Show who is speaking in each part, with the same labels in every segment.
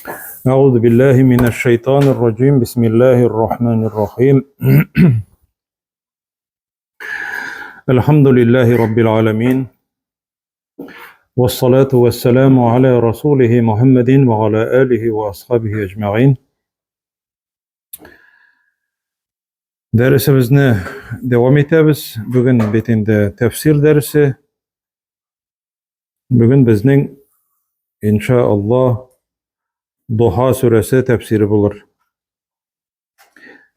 Speaker 1: أعوذ بالله من الشيطان الرجيم بسم الله الرحمن الرحيم الحمد لله رب العالمين والصلاة والسلام على رسوله محمد وعلى آله وأصحابه أجمعين. Dersimizni devam etamiz. Bugün betinde tefsir dersi. Bugün bizning inşallah Duha suresi tefsiri bulur.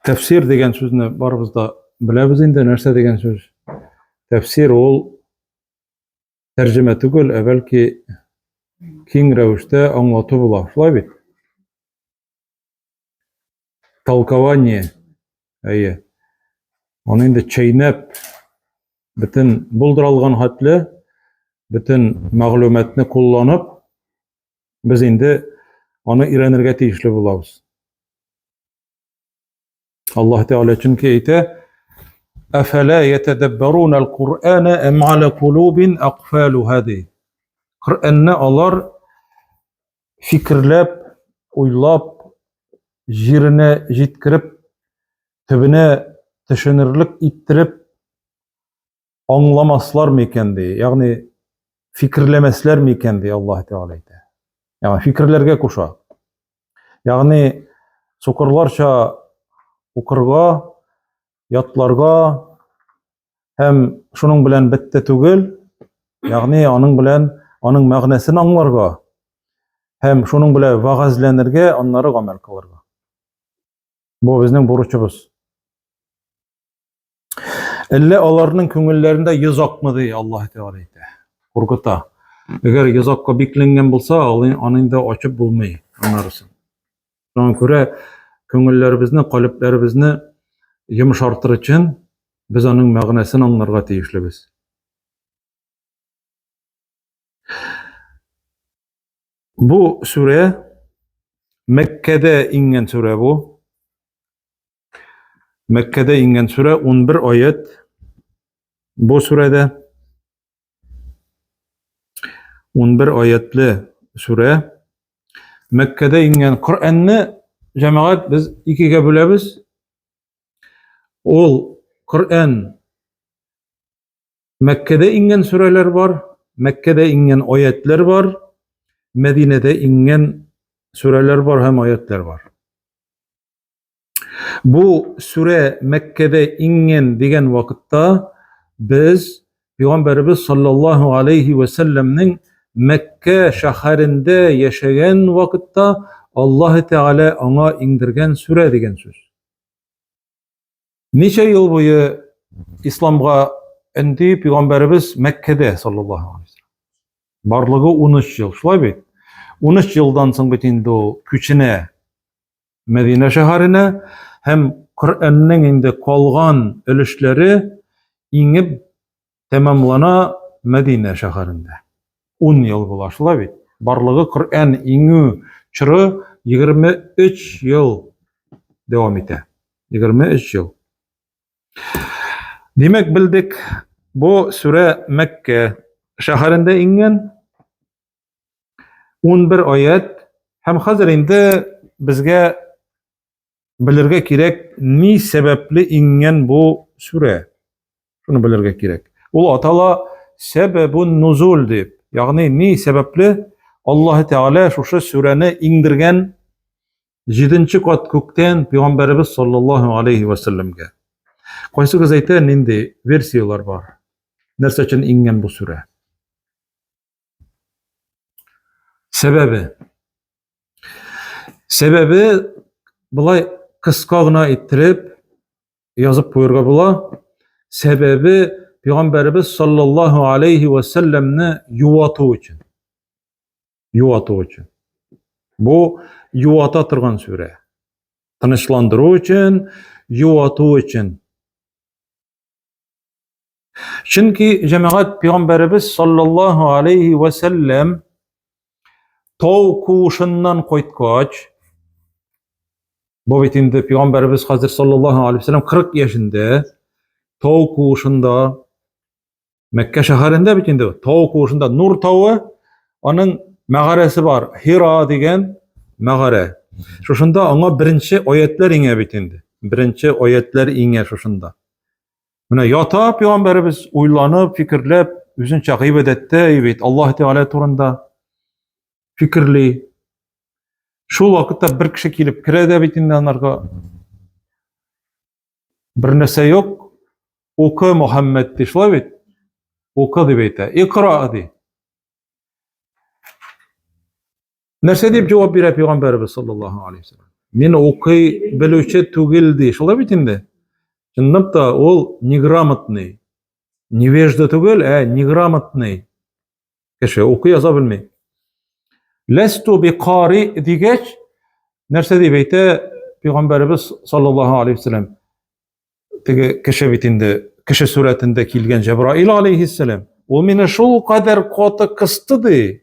Speaker 1: Tefsir degan so'zni baribizda bilamiz endi narsa degan so'z. Tefsir ol tercüme tugul, belki keng ravishda anglatuv bo'lar. Shulay bit. Толкование. Onu endi chaynab bütün bulduralgan hatli bütün ma'lumotni qo'llanib biz endi onu öğrenirge teyishli bo'lamiz. Allah Teala çünkü aytadi: "Afala yetedebberuna al-Qur'ana em ala qulubin aqfaluha." Qur'onni alar fikrlab, o'ylab, jirine jitkirib, tübüne düşünürlük ittirip anlamaslar mı diye. Yani fikirlemesler mi diye Allah Teala aytadi. Yani fikirlerge koşa. Yani sokurlarça okurga, yatlarga hem şunun bilen bitti tugul, yani onun mağnesini anlarga, hem şunun bilen vaazlenirge, onları amel kılırga. Bu bizning burçumuz. Elle alarının köngüllerinde yüz akmadı Allah Teala aytadi. Korkuta. Eğer yüz akka beklengen bolsa, onun da açıp bulmayı anlarsın. Şuna göre köngüllerimizni, kalplerimizni yumuşartır için biz onun mağnesini anlarga teyişlibiz. Bu sure Mekke'de ingen sure bu. Mekke'de ingen sure 11 ayet. Bu surede 11 ayetli sure. Mekke'de ingen Kur'an'ni cemaat biz ikiga bölemiz. Ol Kur'an Mekke'de ingen sureler var, Mekke'de ingen ayetler var, Medine'de ingen sureler var hem ayetler var. Bu sure Mekke'de ingen degen vakitta biz Peygamberimiz sallallahu aleyhi ve sellem'nin Mekke şehrinde yaşayan vakitta Allah Teala ona indirgen sure degen söz. Neçe yıl boyu İslam'a indi Peygamberimiz Mekke'de sallallahu aleyhi ve sellem. Barlığı 13 yıl. Şulay bit. 13 yıldan soň bitindi o küçüne Medine şehrine hem Kur'an'ın indi kalgan ölüşleri inip tamamlana Medine şehrinde. 10 yıl bolar. Şulay bit. Barlığı Kur'an iňü çırı 23 yıl devam ete. 23 yıl. Demek bildik bu sure Mekke şehrinde ingen 11 ayet hem hazır indi bizge bilirge kirek ni sebepli ingen bu sure. Şunu bilirge kirek. Ol atala sebebun nuzul deyip. Yani ni sebepli Allah Teala şu sureni indirgen 7. kat kökten Peygamberimiz sallallahu aleyhi ve sellem'ge. Qaysı gazayta nindi versiyalar var. Nersa için ingen bu sure. Sebebi bulay kıskağına ittirip yazıp koyurga bula. Sebebi Peygamberimiz sallallahu aleyhi ve sellem'ni yuvatı için. Bu yuvata tırgan sure. Tanışlandırı için, yuvatı için. Çünkü cemaat Peygamberimiz sallallahu aleyhi ve sellem tov kuşundan koytkaç, bu bitinde Peygamberimiz hazır sallallahu aleyhi ve sellem 40 yaşında tov kuşunda Mekke şehrinde bitinde tov kuşunda Nur tavu onun mağarası var. Hira degen Мәгәрә. Шушында аңа беренче аятлар иңә бит инде. Беренче аятлар иңә шушында. Менә ята пәйгамбәрбез уйланып, фикерләп, үзенчә гыйбадәттә бит Аллаһ Тәгалә турында фикерли. Шул вакытта бер кеше килеп керә дә бит инде анарга. Бер нәрсә юк. Укы Мөхәммәд ди, шулай бит. Укы дип әйтә. Икра ди. Нәрсә дип җавап бирә пәйгамбәрбез саллаллаһу алейхи ва саллям? Мин укый белүче түгел ди. Шулай бит инде. Чынлап та ул неграмотный. Невежда түгел, неграмотный. Кеше укый яза белми. Ласту биқари дигәч, нәрсә дип әйтә пәйгамбәрбез саллаллаһу алейхи ва саллям? Теге кеше бит инде, кеше сүрәтендә килгән Җәбраил алейхиссалам. Ул мине шул кадәр каты кысты ди.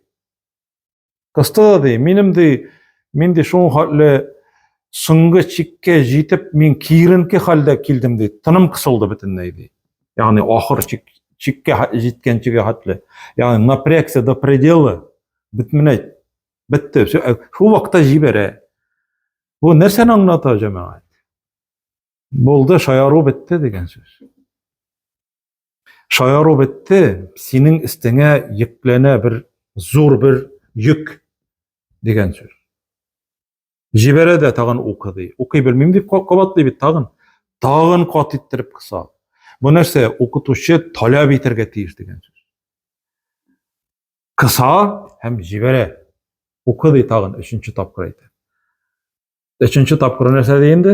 Speaker 1: Кысты ди. Минем ди шул хәтле соңгы чиккә җитеп, мин киренке хәлдә килдем ди. Тыным кысылды бөтенләй ди. Ягъни ахыр чиккә җиткәнчегә хәтле. Ягъни напрягся до предела. Бетмәне. Бетте. Шул вакытта җибәрә. Бу нәрсәне аңлата җәмәгать? Булды, шаяру бетте дигән сүз. Шаяру бетте, синең өстеңә йөкләнә бер зур бер йөк дигән сүз. Җибәрә дә тагын укый. Укый белмим дип кабатлый бит тагын. Тагын кат иттереп кыса. Бу нәрсә укытучы таләп итәргә тиеш дигән сүз. Кыса һәм җибәрә. Укый тагын 3нче тапкыр әйтә. 3нче тапкыр нәрсә ди инде?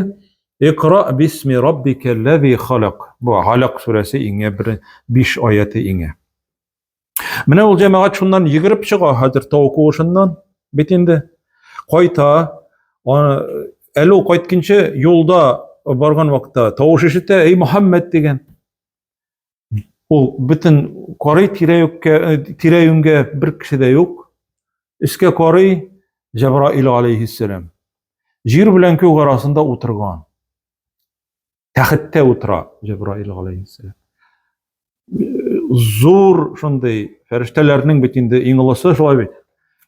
Speaker 1: Иqra бисми rabbikellezî халaq. Бу Халaq сүрәсе иңә 5 аяты иңә. Менә ул җәмәгать шуннан йөгереп чыга хәзер тау куышыннан бит инде. Кайта, әле ул кайтканчы юлда барган вакытта тавыш ишетә, "Эй Мөхәммәд" дигән. Ул бөтен карый тирә-юньгә бер кеше дә юк. Искә карый Җәбраил алейхиссалам. Җир белән күк арасында утырган. Тәхеттә утыра Җәбраил алейхиссалам. Зур шундый фәрештәләрнең бит инде иң олысы шулай бит.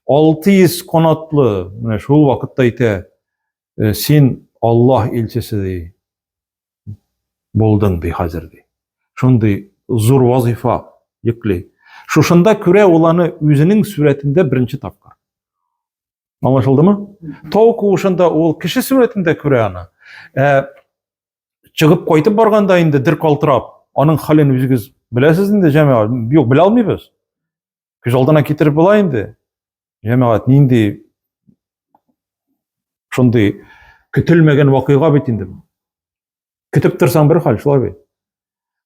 Speaker 1: 600 канатлы, менә шул вакытта әйтә, син Аллаһ илчесе ди. Булдың ди хәзер ди. Шундый зур вазифа йөкле. Шушында күрә ул аны үзенең сүрәтендә беренче тапкыр. Аңлашылдымы? Тау куышында ул кеше сүрәтендә күрә аны. Чыгып кайтып барганда инде дер калтырап, аның хәлен үзегез беләсез инде җәмәгать. Юк, белә алмыйбыз. Күз алдына китереп була инде. Җәмәгать нинди шундый көтелмәгән вакыйга бит инде. Көтеп торсаң бер хәл, шулай бит.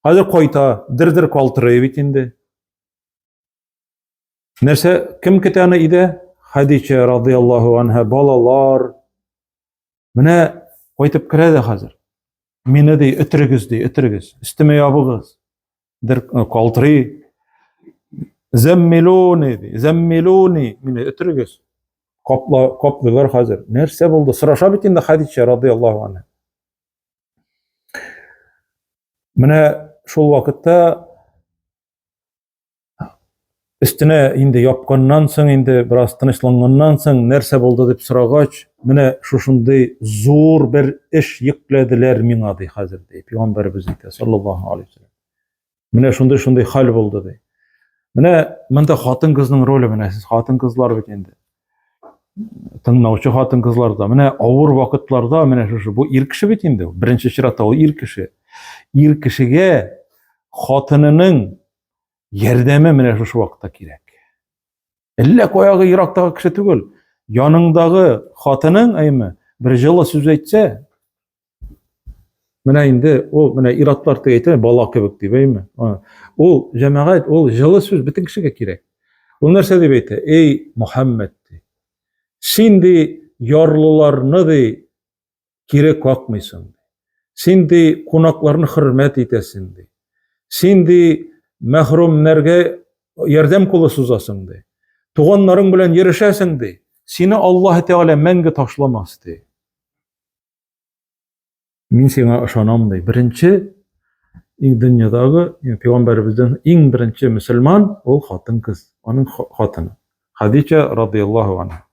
Speaker 1: Хәзер кайта, дер калтырый бит инде. Нәрсә, кем көтә аны иде? Хадича радиллаһу анха, балалар. Менә кайтып керә дә хәзер. Мине ди, өтерегез. Өстемә ябыгыз. Дер калтырый. Заммилуни ди, заммилуни. Мине өтерегез. Каплыйлар хәзер. Нәрсә булды? Сораша бит инде Хадича радиллаһу анха. Менә шул вакытта üstüne инде япканнан соң, инде бераз тынычланганнан соң нәрсә булды дип сорагач, менә шушындый зур бер эш йөкләделәр миңа ди хәзер ди. Пәйгамбәрбез әйтә саллаллаһу алейхи ва саллям. Менә шундый хәл булды ди. Менә монда хатын-кызның роле, менә сез хатын-кызлар бит инде. Тыңлаучы хатын-кызларда, менә авыр вакытларда менә шушы бу ир кеше бит инде. Беренче чиратта ул ир кеше. Ир кешегә хатынының ярдәме менә шушы вакытта кирәк. Әллә каягы ерактагы кеше түгел. Яныңдагы хатының әйме бер җылы сүз әйтсә, менә инде ул менә иратлар әйтә, бала кебек дип әйме. Ул җәмәгать, ул җылы сүз бөтен кешегә кирәк. Ул нәрсә дип әйтә? Эй Мөхәммәд ди. Син ди ярлыларны ди кирәк какмыйсың. Син ди кунакларны хөрмәт итәсең ди. Син ди мәхрүмнәргә ярдәм кулы сузасың ди. Туганнарың белән йөрешәсең ди. Сине Аллаһ Тәгалә мәңге ташламас ди. Мин сиңа ышанам ди. Беренче дөньядагы пәйгамбәребездән иң беренче мөселман ул хатын-кыз, аның хатыны. Хадича радиллаһу анха.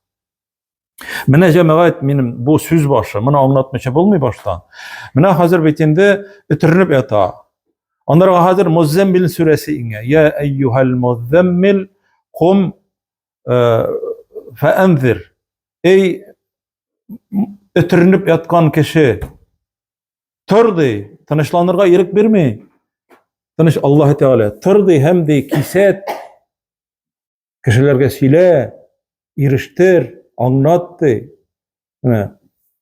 Speaker 1: Менә җәмәгать минем бу сүз башы, моны аңлатмыйча булмый баштан. Менә хәзер бит инде өтернеп ята. Анларга хәзер Муззаммил сүрәсе иңә. Я әйюхәл муззаммил кум фәәнзир. Ey ötürünüp yatkan kişi turdi, tınışlanırga irik birmi? Tınış Allah Teala turdi hem de kiset kişilerge sile, iriştir, anlattı.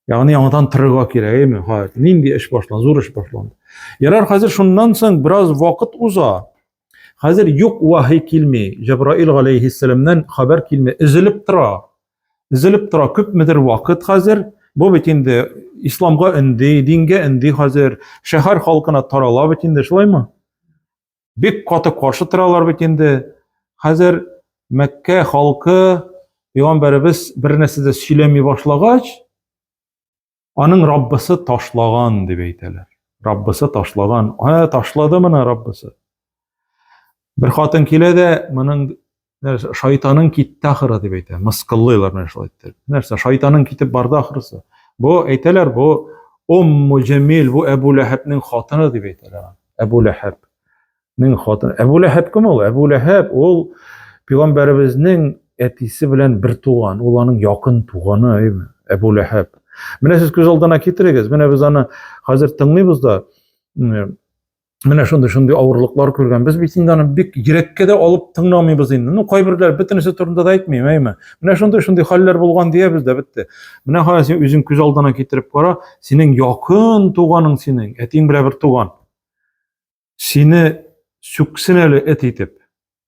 Speaker 1: Yani yanıdan tırıga kirek mi? Hayır. Nindi iş başlandı, zor iş başlandı. Yarar hazır şundan sonra biraz vakit uza. Hazır yok vahiy kilmi, Cebrail aleyhisselam'dan haber kilmi, izilip tıra. Izilip tıra küpmedir vakit hazır. Bu bitinde İslam'a indi, dinge indi hazır. Şehir halkına tarala bitinde şulay mı? Bir katı karşı tıralar bitinde. Hazır Mekke halkı Peygamberimiz bir neside söylemi başlagaç anın Rabbisi taşlagan deb aytadilar. Rabbisi taşlagan. Ha taşladı mı Rabbisi? Bir xатын keladi, mening shaytonning ketdi axiri deb aytadi. Misqillaylar mana shu aytdi. Narsa shaytonning ketib bardi axirisi. Bu aytadilar bu Ummu Jamil bu Abu Lahabning xotini deb aytadilar. Abu Lahabning xotini. Abu Lahab kim ol? Abu Lahab ol Peygamberimizning etisi bilan bir tuğan, ularning yaqin tuğanı Abu Lahab. Mana siz ko'z oldina keltirigiz. Mana biz ana hozir tinglaymiz da mana shunday og'irliklar ko'rgan. Biz bitindan bek yurakka da olib tinglamaymiz endi. Qo'y birlar bitinisi turunda da aytmayman. Mana shunday hollar bo'lgan deya bizda bitti. Mana hozir sen o'zing ko'z oldina keltirib qara, sening yaqin tuğaning sening, eting bilan bir tuğan. Seni suksin eli et etib,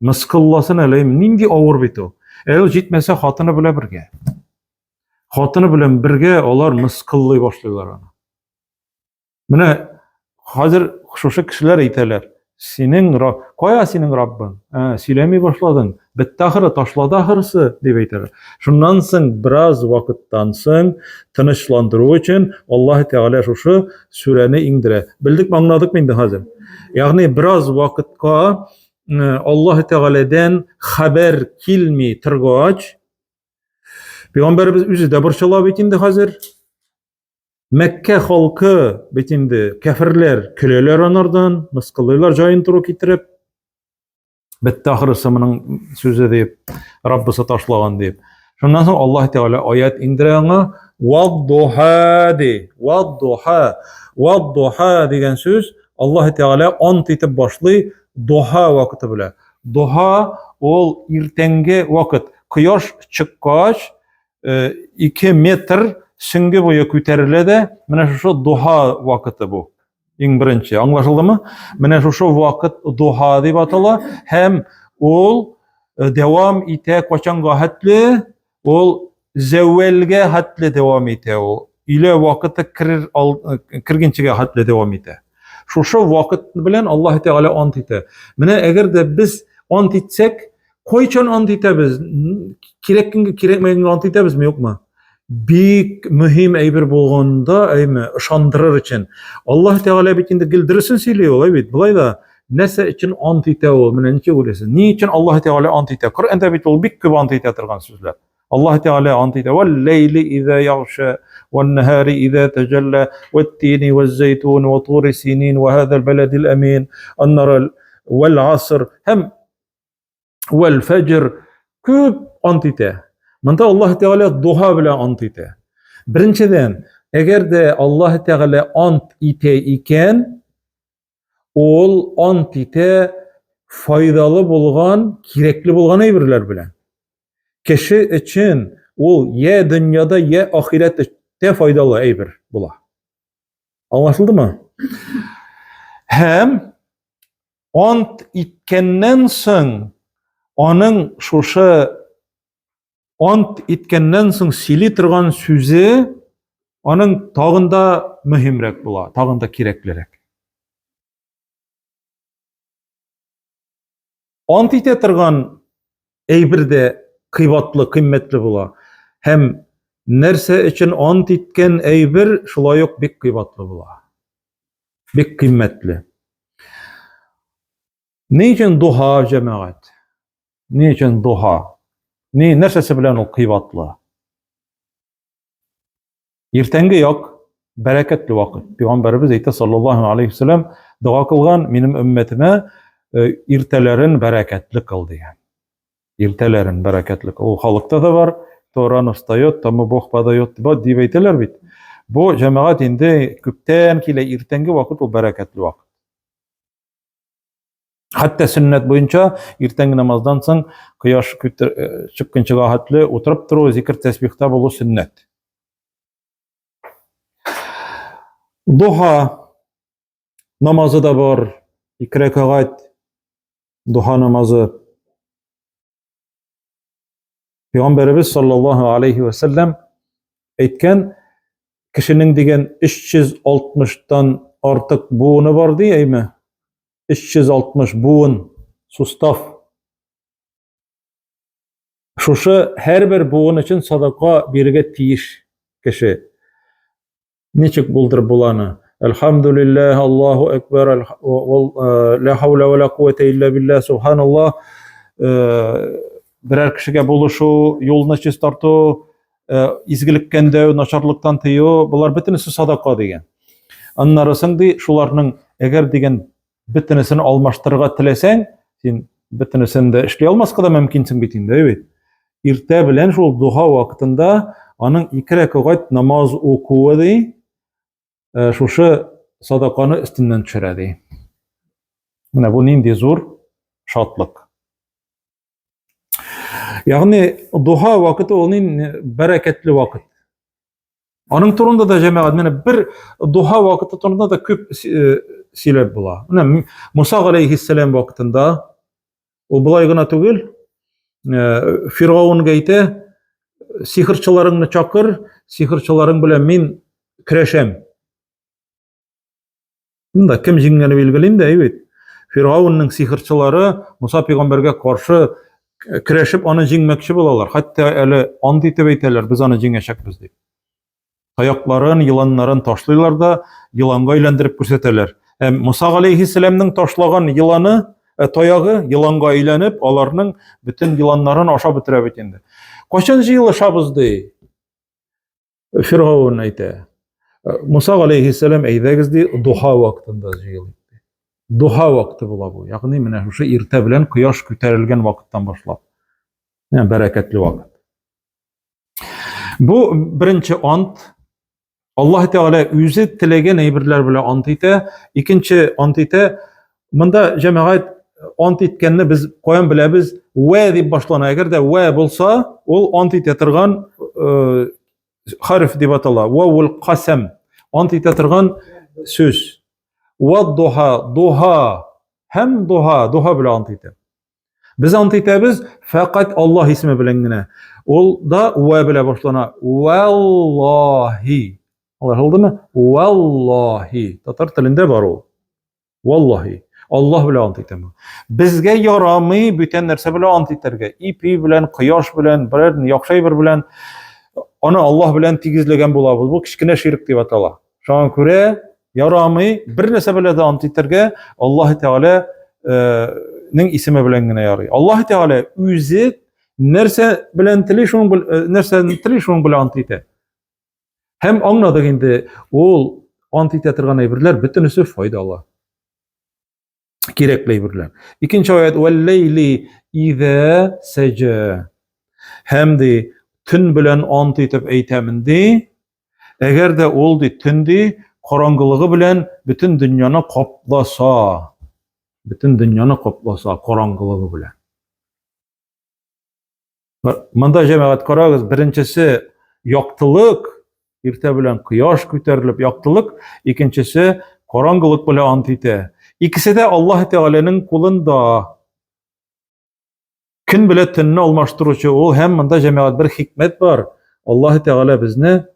Speaker 1: misqillasin eli, nindi og'ir bit o. Eğer jetmasa xotini bilan birga. Xotini bilan birga ular misqillay boshlaylar ana. Mana hozir o'sha kishilar aytadilar, sening qo'ya sening Robbing, siylay boshlading, bitta axiri tashladi axirisi deb aytadilar. Shundan so'ng biroz vaqtdan so'ng tinchlantiruv uchun Alloh taolo o'sha surani indiradi. Bildikmi, angladikmi endi hozir? Ya'ni biroz vaqtga Alloh taoladan xabar kelmay turgach, Peygamberimiz o'zi de bir şalab etindi hozir. Mekke halkı bitindi, kafirler köleler onlardan, misqillaylar joyini turib ketirib, bitta axirisi mening so'zi deb, Rabbisi tashlagan deb. Shundan so'ng Alloh taolo oyat indiranga wadduha de, wadduha degan so'z Alloh taolo ant etib boshli duha vaqti bilan. Duha ol ertangi vaqt, quyosh chiqqach 2 metr süngü boyu ko'tariladi. Mana shu duha vaqti bu. Eng birinchi, anlaşıldımı? Mana shu vaqt duha deb ataladi. Hem ol devam ete qachonga hatli, ol zavvalga hatli devam ete. Ila vaqti kirginchiga hatli devam ete. Shu vaqt bilan Alloh taolo ant etadi. Mana agarda biz ant etsek, qachon ant etamiz? Kerakmagan ant etamizmi yo'qmi? Büyük mühim ayber bo'lganda ishondirar uchun Alloh taolo bitinde gildirsin söylüyor evet. Bulay da nasa için ant etadi o, mana necha o'ylaysiz? Niçin Alloh taolo ant etadi? Qur'onda bit ol bik ko'p ant etadi turgan so'zlar. Alloh taolo ant etadi. Val layli iza yaghsha wan nahari iza tajalla wat tini waz zaytun wa tur sinin wa hadha al balad al amin an-nar wal asr ham wal fajr ko'p ant etadi. Manda Alloh taolo duha bilan ant etadi. Birinchidan, agarda Alloh taolo ant etay ekan, ol ant etay foydali bo'lgan, kerakli bo'lgan ayberlar bilan. Kishi uchun ol ya dunyoda ya oxiratda foydali ayber bo'lar. Anlaşıldımı? Hem ant etgandan so'ng onun şuşa ant etgandan so'ng sili turgan so'zi onun tag'inda muhimroq bo'ladi, tag'inda kerakliroq. Ant ete turgan aybirde qiymatli, qimmatli bo'ladi. Hem narsa uchun ant etgan aybir shuloyoq bek qiymatli bo'ladi. Bek qimmatli. Nechun duha jamoat? Nechun duha? Ne narsasi bilan u qiymatli? Иртәнге як бәрәкәтле вакыт. Пәйгамбәрбез әйтә саллаллаһу алейхи вәсәлләм, дуа кылган минем өммәтемә иртәләрен бәрәкәтле кыл дигән. Иртәләрен бәрәкәтле кыл. Ул халыкта да бар. Торан встает, тому Бог подает дип әйтәләр бит. Бу җәмәгать инде күптән килә, иртәнге вакыт ул бәрәкәтле вакыт. Хәтта сөннәт буенча иртәнге намаздан соң кояш чыкканчыга хәтле утырып тору, зикр тәсбихта булу сөннәт. Духа намазы да бар, 2 рәкәгать духа намазы. Пәйгамбәрбез саллаллаһу алейхи ва саллям әйткән, кешенең дигән 360-тан артык буыны бар ди, әйме? 360 буын, сустав. Шушы һәрбер буын өчен садака бирергә тиеш кеше. Ничек булдырып буланы? Әлхамдулиллах, Аллаху акбар, ла хаула ва ла куввата илля билlah, субханаллах. Берәр кешегә булышу, юлны чист тарту, изгелеккән дәү, начарлыктан тыю, булар бөтенесе садака дигән. Аннары соң ди, шуларның әгәр дигән бөтенесен алмаштырырга теләсәң, син бөтенесен дә эшли алмаска да мөмкинсең бит инде, бит. Иртә белән шул духа вакытында аның 2 рәкәгать намаз укуы ди, шушы садаканы өстеннән төшерә ди. Менә бу нинди зур шатлык. Ягъни духа вакыты ул бәрәкәтле вакыт. Аның турында да җәмәгать, менә бер духа вакыты турында да күп сөйләп була. Менә Муса алейхиссалам вакытында ул булай гына түгел, Фиргавынга әйтә, сихирчыларыңны чакыр, сихирчыларың белән мин көрәшәм. Монда кем җиңгәне билгеле инде, әйбәт. Фиргавынның сихирчылары Муса пәйгамбәргә каршы көрәшеп аны җиңмәкче булалар. Хәтта әле ант итеп әйтәләр, без аны җиңәчәкбез дип. Аякларын, йыланнарын ташлыйлар да, йыланга әйләндереп күрсәтәләр. Муса алейхиссаламның ташлаган йыланы, таягы йыланга әйләнеп, аларның бүтән йыланнарын ашап бетерә бит инде. Качан җыелышабыз ди? Фиргавын әйтә. Муса алейхиссалам әйдәгез ди, духа вакытында җыелыйк. Духа вакыты була бу. Ягъни менә шушы иртә белән кояш күтәрелгән вакыттан башлап. Менә бәрәкәтле вакыт. Бу беренче ант. Аллаһ Тәгалә үзе теләгән әйберләр белән ант итә. Икенче ант итә. Монда җәмәгать ант иткәнне без каян беләбез? Вә дип башлана. Әгәр дә вә булса, ул ант итә торган харф дип атала. Ваул касам. Ант итә торган сүз. Вад-духа, духа, һәм духа белән ант итә. Без ант итәбез фақат Аллаһ исеме белән генә. Ул да вә белән башлана. Валлаһи. Аңлашылдымы? Валлаһи. Татар телендә бар ул. Валлаһи. Аллаһ белән ант итәм. Безгә ярамый бүтән нәрсә белән ант итәргә. Ипи белән, кояш белән, берәр яхшы әйбер белән аны Аллаһ белән тигезләгән булабыз. Бу кичкенә ширк дип атала. Шуңа күрә ярамый бер нәрсә белән дә ант итәргә Аллаһ Тәгалә нең исеме белән генә ярый. Аллаһ Тәгалә үзе нәрсә белән тели, нәрсәне тели, шуның белән ант итә. Һәм аңладык инде, ул ант итә торган әйберләр бөтенесе файдалы. Кирәкле әйберләр. Икенче аят: "Вәл-лейли иза саҗа". Һәм ди төн белән ант итеп әйтәмен ди. Әгәр дә ул ди төн ди караңгылыгы белән бүтән дөньяны капласа. Бүтән дөньяны капласа караңгылыгы белән. Монда җәмәгать карагыз, беренчесе яктылык, иртә белән кояш күтәрелеп яктылык, икенчесе караңгылык белән ант итә. Икесе дә Аллаһ Тәгаләнең кулында. Көн белән төнне алмаштыручы ул, һәм монда җәмәгать бер хикмәт бар. Аллаһ Тәгалә безне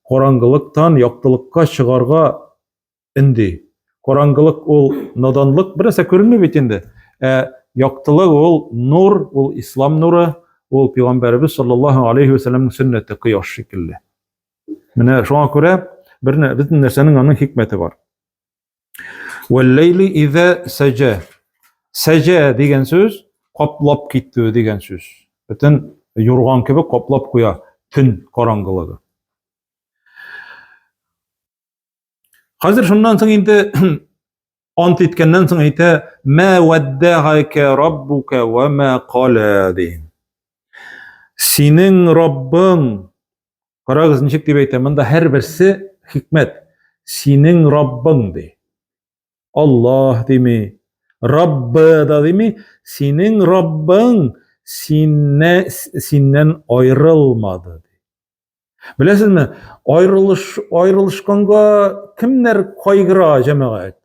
Speaker 1: караңгылыктан яктылыкка чыгарга инде. Караңгылык ул наданлык, берсе күренми бит инде. Яктылык ул нур, ул ислам нуры, ул Пәйгамбәрбез саллаллаһу алейхи ва салламның сөннәте кояш шикелле. Менә шуңа күрә бөтен нәрсәнең аның хикмәте бар. Вәл-лейли иза саҗа. Саҗа дигән сүз каплап китте дигән сүз. Бөтен юрган кебек каплап куя төн караңгылыгы. Хәзер шуннан соң инде ант иткәннән соң әйтә: "Ма ваддагака раббука ва ма кала" ди. Синең Раббың, карагыз ничек дип әйтә, монда һәрберсе хикмәт. Синең Раббың ди. Аллаһ дими, Раббы да дими, синең Раббың синнән аерылмады. Беләсезме, аерылышканга кемнәр кайгыра, җәмәгать?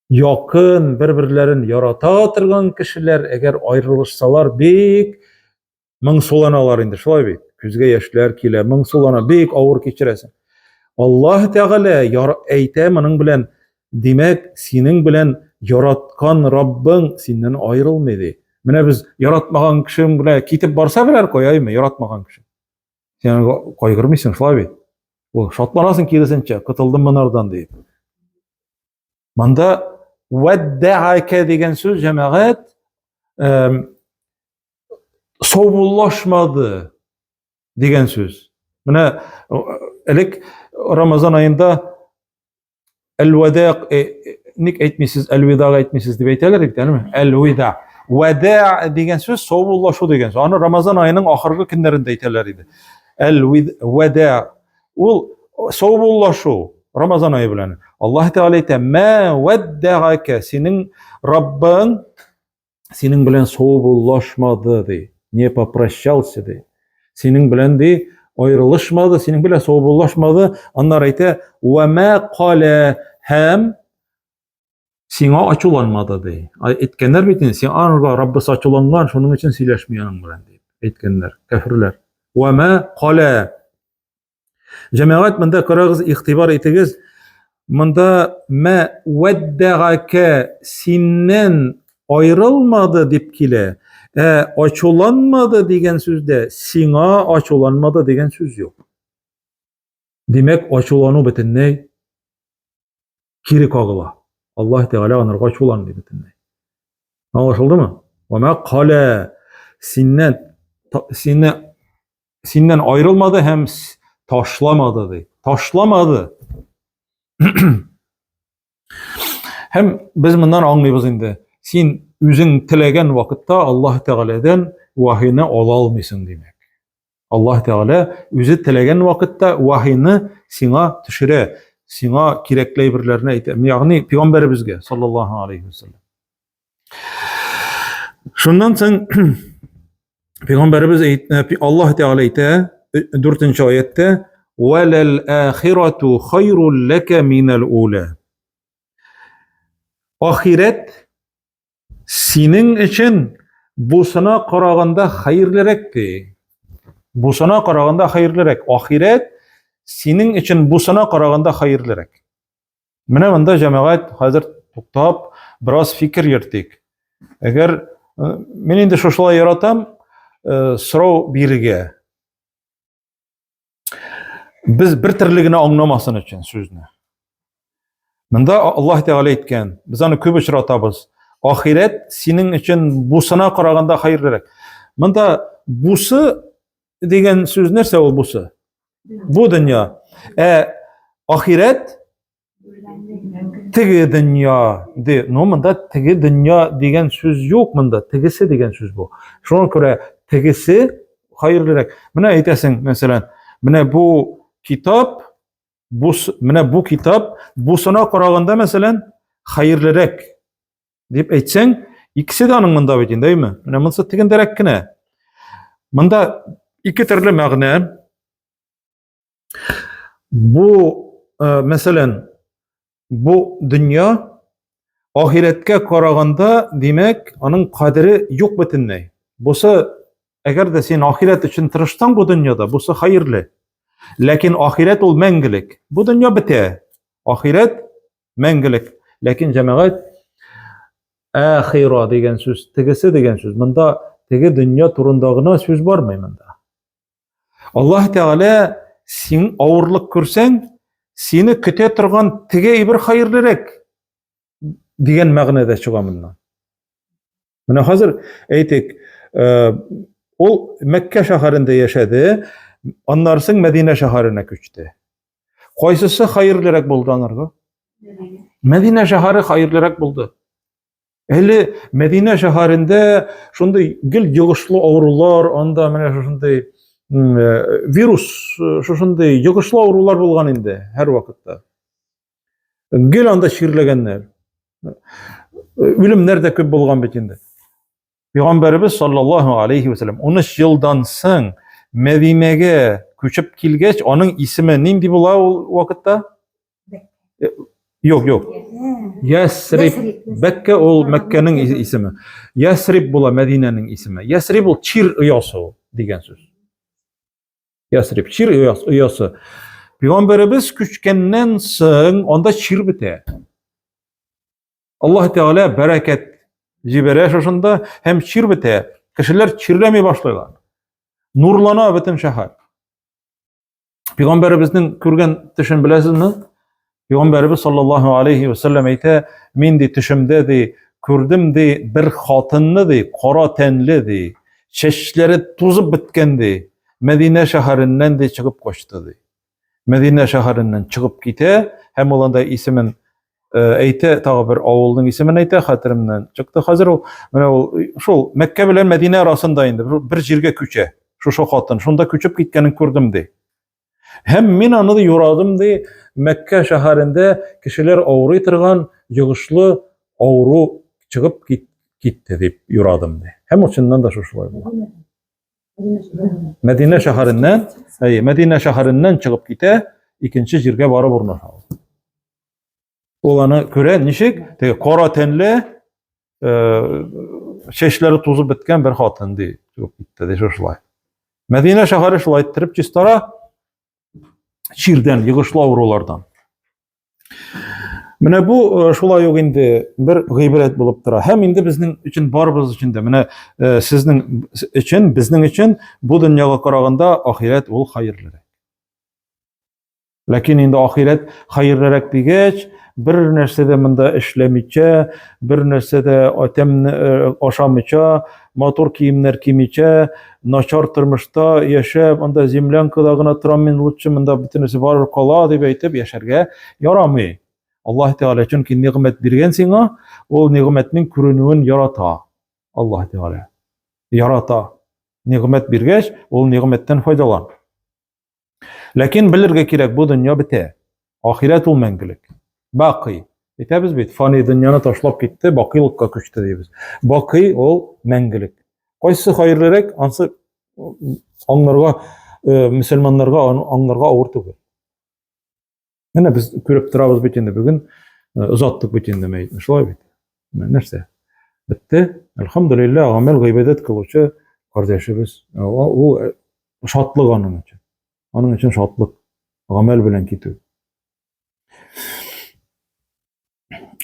Speaker 1: Якын, бер-бирләрен ярата торган кешеләр, әгәр аерылышсалар, бик моңсуланалар инде, шулай бит. Күзгә яшьләр килә, моңсулана, бик авыр кичерәсең. Аллаһ Тәгалә әйтә моның белән, димәк, синең белән яраткан Раббың синнән аерылмый ди. Менә без яратмаган кешең белән китеп барса берәр каяймы, яратмаган кеше. Сен кайгырмыйсың, шулай бит. Ул шатланасың киресенчә, кытылдым монардан дип. Монда ваддаака дигән сүз, җәмәгать, саубуллашмады дигән сүз. Менә элек Рамазан аенда әл-вада, ник әйтмисез, әл-видага әйтмисез дип әйтәләр бит, әнеме? Әл-вида. Вада дигән сүз саубуллашу дигән сүз. Аны Рамазан аеның ахыргы көннәрендә әйтәләр иде. Әл-вада. Ул саубуллашу Рамазан айы белән. Аллаһ Тәгалә әйтә: "Ма ваддагака", синең Раббың синең белән саубуллашмады ди. Не попрощался ди. Синең белән ди аерылышмады, синең белән саубуллашмады. Аннар әйтә: "Ва ма кала", һәм сиңа ачуланмады ди. Әйткәннәр бит инде, син анга Раббысы ачуланган, шуның өчен сөйләшми аның белән дип әйткәннәр, кафирләр. Ва ма кала. Җәмәгать, монда карагыз, игътибар итегез. Монда ма ваддагака, синнән аерылмады дип килә. Ачуланмады дигән сүздә сиңа ачуланмады дигән сүз юк. Димәк, ачулану бөтенләй кире кагыла. Аллаһ Тәгалә анарга ачуланмый бөтенләй. Аңлашылдымы? Ва ма кала, синнән аерылмады һәм ташламады ди. Ташламады. Һәм без моннан аңлыйбыз инде. Син үзең теләгән вакытта Аллаһ Тәгаләдән вахийны ала алмыйсың димәк. Аллаһ Тәгалә үзе теләгән вакытта вахийны сиңа төшерә, сиңа кирәкле әйберләрне әйтә. Ягъни пәйгамбәребезгә саллаллаһу алейхи ва саллям. Шуннан соң пәйгамбәребез Аллаһ Тәгалә әйтә 4-нче аятта: "Валал ахирату хайрул лака минал ула". Ахирет синең өчен бусына караганда хәерлерәк ди. Бусына караганда хәерлерәк. Ахирет синең өчен бусына караганда хәерлерәк. Менә монда җәмәгать хәзер туктап бераз фикер йөртик. Әгәр мин инде шушылай яратам сорау бирергә. Biz bir тирлегенә аңламасын өчен сүзне. Монда Аллаһ Тәгалә әйткән, без аны күп очратабыз. Ахирет синең өчен бусына караганда хәерлерәк. Монда бусы дигән сүз нәрсә ул бусы? Бу дөнья. Ахирет теге дөнья ди. Но монда теге дөнья дигән сүз юк монда. Тегесе дигән сүз бу. Шуңа күрә тегесе хәерлерәк. Менә әйтәсең, мәсәлән, менә бу китап, менә бу китап бусына караганда, мәсәлән, хәерлерәк дип әйтсәң, икесе дә аның монда бит инде, әйме? Менә монысы тегендәрәк кенә. Монда ике төрле мәгънә. Бу, мәсәлән, бу дөнья ахиреткә караганда, димәк, аның кадере юк бөтенләй. Бусы, әгәр дә син ахирет өчен тырышсаң бу дөньяда, бусы хәерле. Ләкин ахирет ул мәңгелек. Бу дөнья бетә. Ахирет мәңгелек. Ләкин җәмәгать, ахира дигән сүз, тегесе дигән сүз. Монда теге дөнья турында гына сүз бармый монда. Аллаһ Тәгалә син авырлык күрсәң, сине көтә торган теге әйбер хәерлерәк дигән мәгънәдә чыга моннан. Менә хәзер әйтик, ул Мәккә шәһәрендә яшәде, аннан соң Мәдинә шәһәренә күчте. Кайсысы хайырлырак булды анарга? Мәдинә шәһәре хайырлырак булды. Әле Мәдинә шәһәрендә шундый гел йогышлы авырулар, анда менә шундый вирус, шундый йогышлы авырулар булган инде һәр вакытта. Гел анда ширләгәннәр. Үлемнәр дә күп булган бит инде. Пәйгамбәрбез саллаллаһу алейхи ва саллям 13 елдан соң Мәдинәгә күчеп килгәч, аның исеме нинди була ул вакытта? Юк. Ясриб. Бәккә ул Мәккәнең исеме. Ясриб була Мәдинәнең исеме. Ясриб ул чир оясы дигән сүз. Ясриб чир оясы. Пәйгамбәрбез күчкәннән соң анда чир бетә. Аллаһ Тәгалә бәрәкәт җибәрә шушында һәм чир бетә. Кешеләр чирләмәй башлыйлар. Нурлана бөтен шәһәр. Пәйгамбәрбезнең күргән төшен беләсезме? Пәйгамбәрбез саллаллаһу алейхи ва саллям әйтә, мин ди төшемдә ди күрдем ди бер хатынны ди, кара тәнле ди, чәчләре тузып беткән ди, Мәдинә шәһәреннән ди чыгып качты ди. Мәдинә шәһәреннән чыгып китә, һәм ул анда исемен әйтә, тагы бер авылның исемен әйтә, хәтеремнән чыкты. Хәзер ул менә ул шул Мәккә белән Мәдинә арасында инде бер җиргә күчә. Шушы хатын, шунда күчеп киткәнен күрдем ди. Һәм мин аны юрадым ди, Мәккә шәһәрендә кешеләр авырый торган йогышлы авыру чыгып китте дип юрадым ди. Һәм ошыннан да шушылай була. Мәдинә шәһәреннән чыгып китә, икенче җиргә барып урнаша. Ул аны күрә, ничек? Теге кара тәнле, чәчләре тузып беткән бер хатын ди, чыгып китте ди шушылай. Мәдинә шәһәре шулай иттереп чистара чирдән, йогышлы авырулардан. Менә бу шулай ук инде бер гыйбрәт булып тора. Һәм инде безнең өчен барыбыз өчен дә, менә сезнең өчен, безнең өчен бу дөньяга караганда ахирәт ул хайырлырак. Ләкин инде ахирәт хайырлырак дигәч, бер нәрсә дә монда эшләмичә, бер нәрсә дә тәмне ашамыйча, матур киемнәр кимичә, начар тормышта яшәп, анда землянкада гына торам мин, лучше монда бөтенесе барып кала дип әйтеп яшәргә ярамый. Аллаһ Тәгалә чөнки нигъмәт биргән сиңа, ул нигъмәтнең күренүен ярата. Аллаһ Тәгалә ярата. Нигъмәт биргәч, ул нигъмәттән файдалан. Ләкин белергә кирәк, бу дөнья бетә. Ахирәт ул мәңгелек. Бақи. Әйтәбез бит, фани дөньяны ташлап китте, бақилыкка күчте дибез. Бақи ул мәңгелек. Кайсы хайырлырак, ансы аңларга, мөселманнарга аңларга авыр түгел. Менә без күреп торабыз бит инде бүген, озаттык бит инде мәйтне, шулай бит. Нәрсә? Бетте. Әлхәмдүлилләһ, гамәл гыйбадәт кылучы кардәшебез. Ул шатлык аның өчен. Аның өчен шатлык. Гамәл белән китү.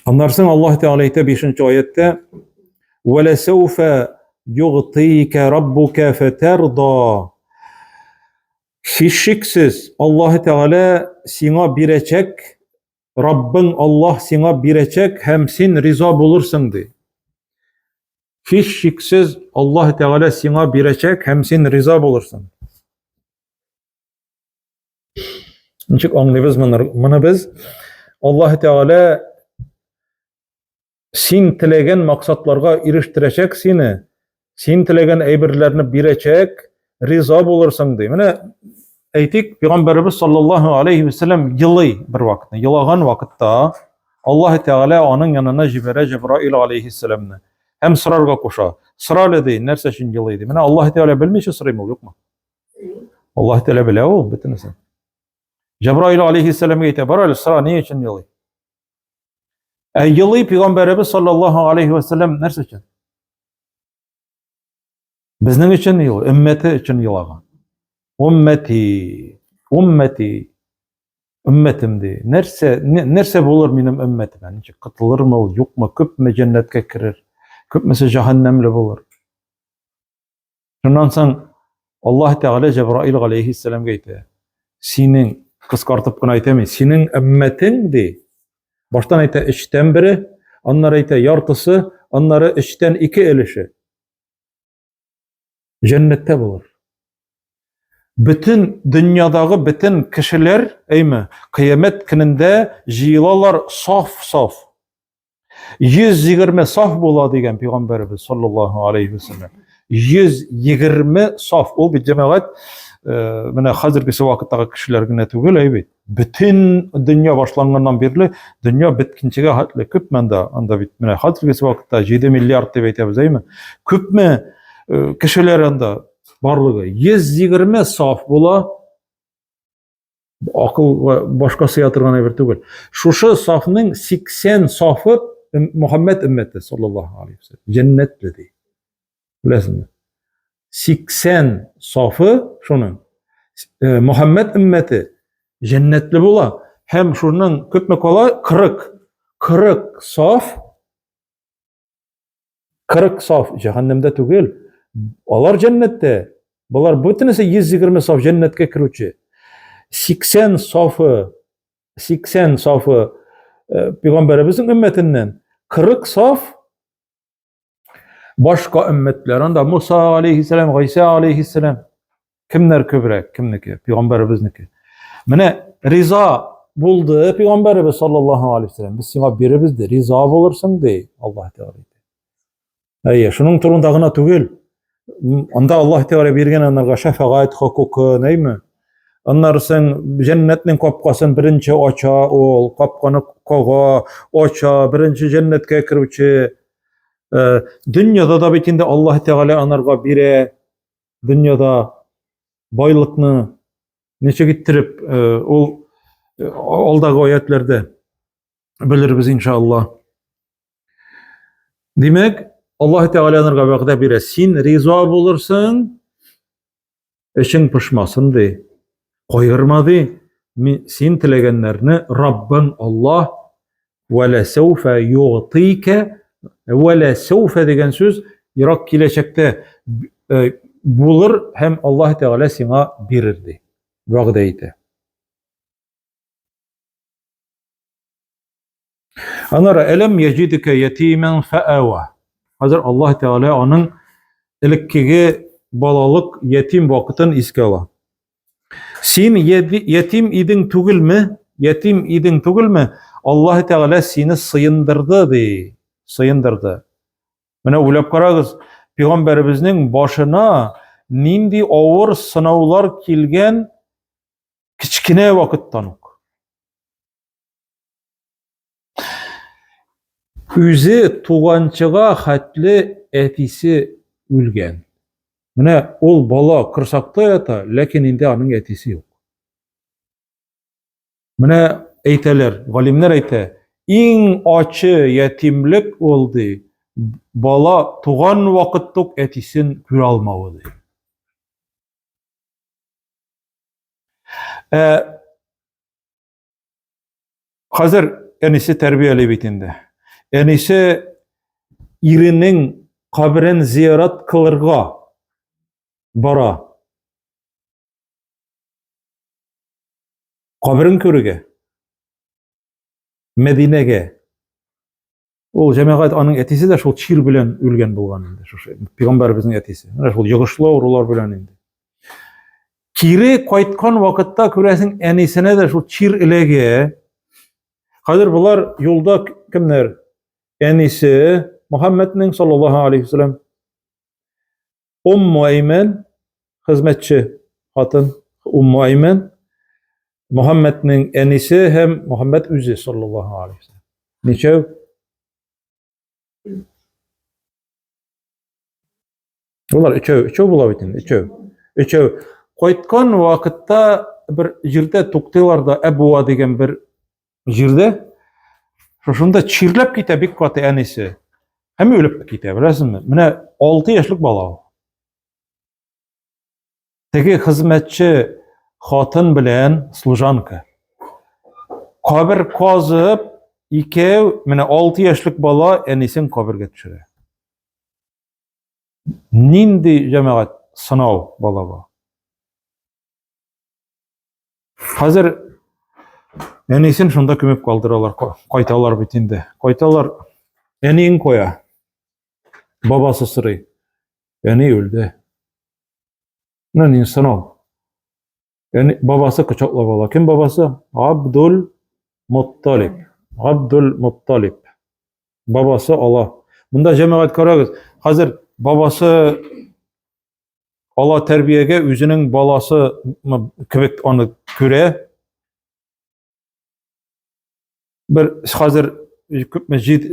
Speaker 1: Аннан соң Аллаһ Тәгалә әйтә 5-нче аятта: "Вәләсәүфә югътика раббука фатарда." Шиксез Аллаһ Тәгалә сиңа бирәчәк, Раббың Аллаһ сиңа бирәчәк һәм син риза булырсың ди. Шиксез Аллаһ Тәгалә сиңа бирәчәк һәм син риза булырсың. Ничек аңлыйбыз моны без? Аллаһ Тәгалә син теләгән максатларга ирештерәчәк сине, син теләгән әйберләрне бирәчәк, риза булырсың ди. Менә әйтик, Пәйгамбәрбез саллаллаһу алейхи ва саллям елый бер вакытта, елаган вакытта Аллаһ Тәгалә аның янына җибәрә Җибраил алейхиссаламны. Һәм сорарга куша. Соралы ди, нәрсә өчен елый ди. Менә Аллаһ Тәгалә белмичә сорыймы, юкмы? Аллаһ Тәгалә белә ул бөтенесен. Җибраил алейхиссаламга әйтә, бар әле сора, ни өчен елый? Елый Пәйгамбәрбез саллаллаһу алейхи ва саллям нәрсә өчен? Безнең өчен елый, өммәте өчен елаган. Уммати, өммәтем ди. Нәрсә булыр минем өммәтемә? Ничек кытылырмы ул, юкмы? Күпме җәннәткә керер? Күпмесе җәһәннәмле булыр? Шуннан соң Аллаһ Тәгалә Җибраил алейхиссаламга әйтә: "Синең кыскартып кына әйтәм, синең өммәтең ди." Баштан әйтә 3тән 1, аннары әйтә яртысы, аннары 3тән 2 өлеше. Җәннәттә булыр. bütün dünyadagı bütün kişiler eymi kıyamet gününde jıyılalar saf. 120 saf bola degen Peygamberimiz sallallahu aleyhi ve sellem. 120 saf. O bir cemaat mine hazırki vakıttaki kişilerine tugul eybet. Bütün dünya başlangandan beri dünya bitkinçige hatlı küp mende anda bit. Mine hazırki vakıtta 7 milyar dep aytабыз eymi? Küp mi kişiler anda barlığı 120 saf bola akıl ve başkası yatırgana bir tugul. Şuşu safının 80 safı Muhammed ümmeti sallallahu aleyhi ve sellem. Cennetli değil. Bilesiniz mi? 80 safı şunun. Muhammed ümmeti cennetli bola. Hem şunun köpmek ola 40 saf 40 saf cehennemde tugul. Olar cennette. Bular bütünüse 120 saf cennetke kiruvchi. 80 safı Peygamberimizin ümmetinden 40 saf başka ümmetler. Anda Musa aleyhisselam, İsa aleyhisselam kimler köbrek, kimniki? Peygamberimizniki. Mene riza buldu Peygamberimiz sallallahu aleyhi ve sellem. Biz sana birimiz de riza bulursun de Allah Teala. Ayya şunun turundagına tugul. Anda Allah Teala bergen onlarga şefaat hukuku neymi? Onlar sen cennetnin kapkasın birinci oça ol, kapkanı koga, oça, birinci cennetke kiruvchi. Dünyada da bitinde Allah Teala onlarga bire, dünyada baylıkны neçe gittirip ol oldagi oyatlerde biliriz inşallah. Demek Allah Teala onlarga va'da bire. Sen rizo bulursun, eşin pişmasın de. Koyurmadı. Sen tilegenlerini Rabbin Allah ve la sevfe yu'tike ve la sevfe degen söz Irak kileçekte bulur hem Allah Teala sana birirdi. Va'da eti. Anara elem yecidike yetimen fe'ava. Hazır Allah Teala onun ilikkige balalık yetim vakıtın iske ala. Sen yetim idin tugul mi? Yetim idin tugul mi? Allah Teala seni sıyındırdı de. Sıyındırdı. Mene uylap karagız. Peygamberimizin başına nindi ağır sınavlar kelgen kichkine vakıttan. Üzü tuğançıga hatli etisi ülgen. Mene ol bala kırsakta yata, lekin indi anın etisi yok. Mene eyteler, galimler eyte, in açı yetimlik oldu, bala tuğan vakittuk etisin pür almavıdı. Hazır enisi terbiyeli bitinde. Enisi irinin kabrin ziyaret kılırga bara. Kabrin körüge. Medine'ge. Ol cemaat anın etisi de şol çir bilen ülgen bulgan indi. Peygamberimizin etisi. Şol yığışlı orular bilen indi. Kiri koytkan vakitta küresin enisine de şol çir ilege. Hazır bular yolda kimler? Enisi Muhammed'nin sallallahu aleyhi ve sellem Ummu Eymen hizmetçi hatın Ummu Eymen Muhammed'nin enisi hem Muhammed üzü sallallahu aleyhi ve sellem. Neçev? Bunlar üçev bulabitin, üçev. Koytkan vakitta bir jirde tuktilarda Ebuva degen bir jirde şunda çirlep kite bir katı enisi. Hem ölüp kite, bilesin mi? Mine 6 yaşlık bala. Teki hizmetçi hatın bilen slujanka. Kabir kazıp ikev mine 6 yaşlık bala enisin kabirge düşüre. Nindi cemaat sınav balaga. Hazır enisin şunda kümüp kaldıralar, koytalar bitinde. Koytalar enin koya. Babası sırı. Eni öldü. Nenin sınav. Yani babası kıçakla bala. Kim babası? Abdul Muttalib. Abdul Muttalib. Babası Allah. Bunda cemaat karagız. Hazır babası Allah terbiyege özünün balası kibik onu küre. Bir hazır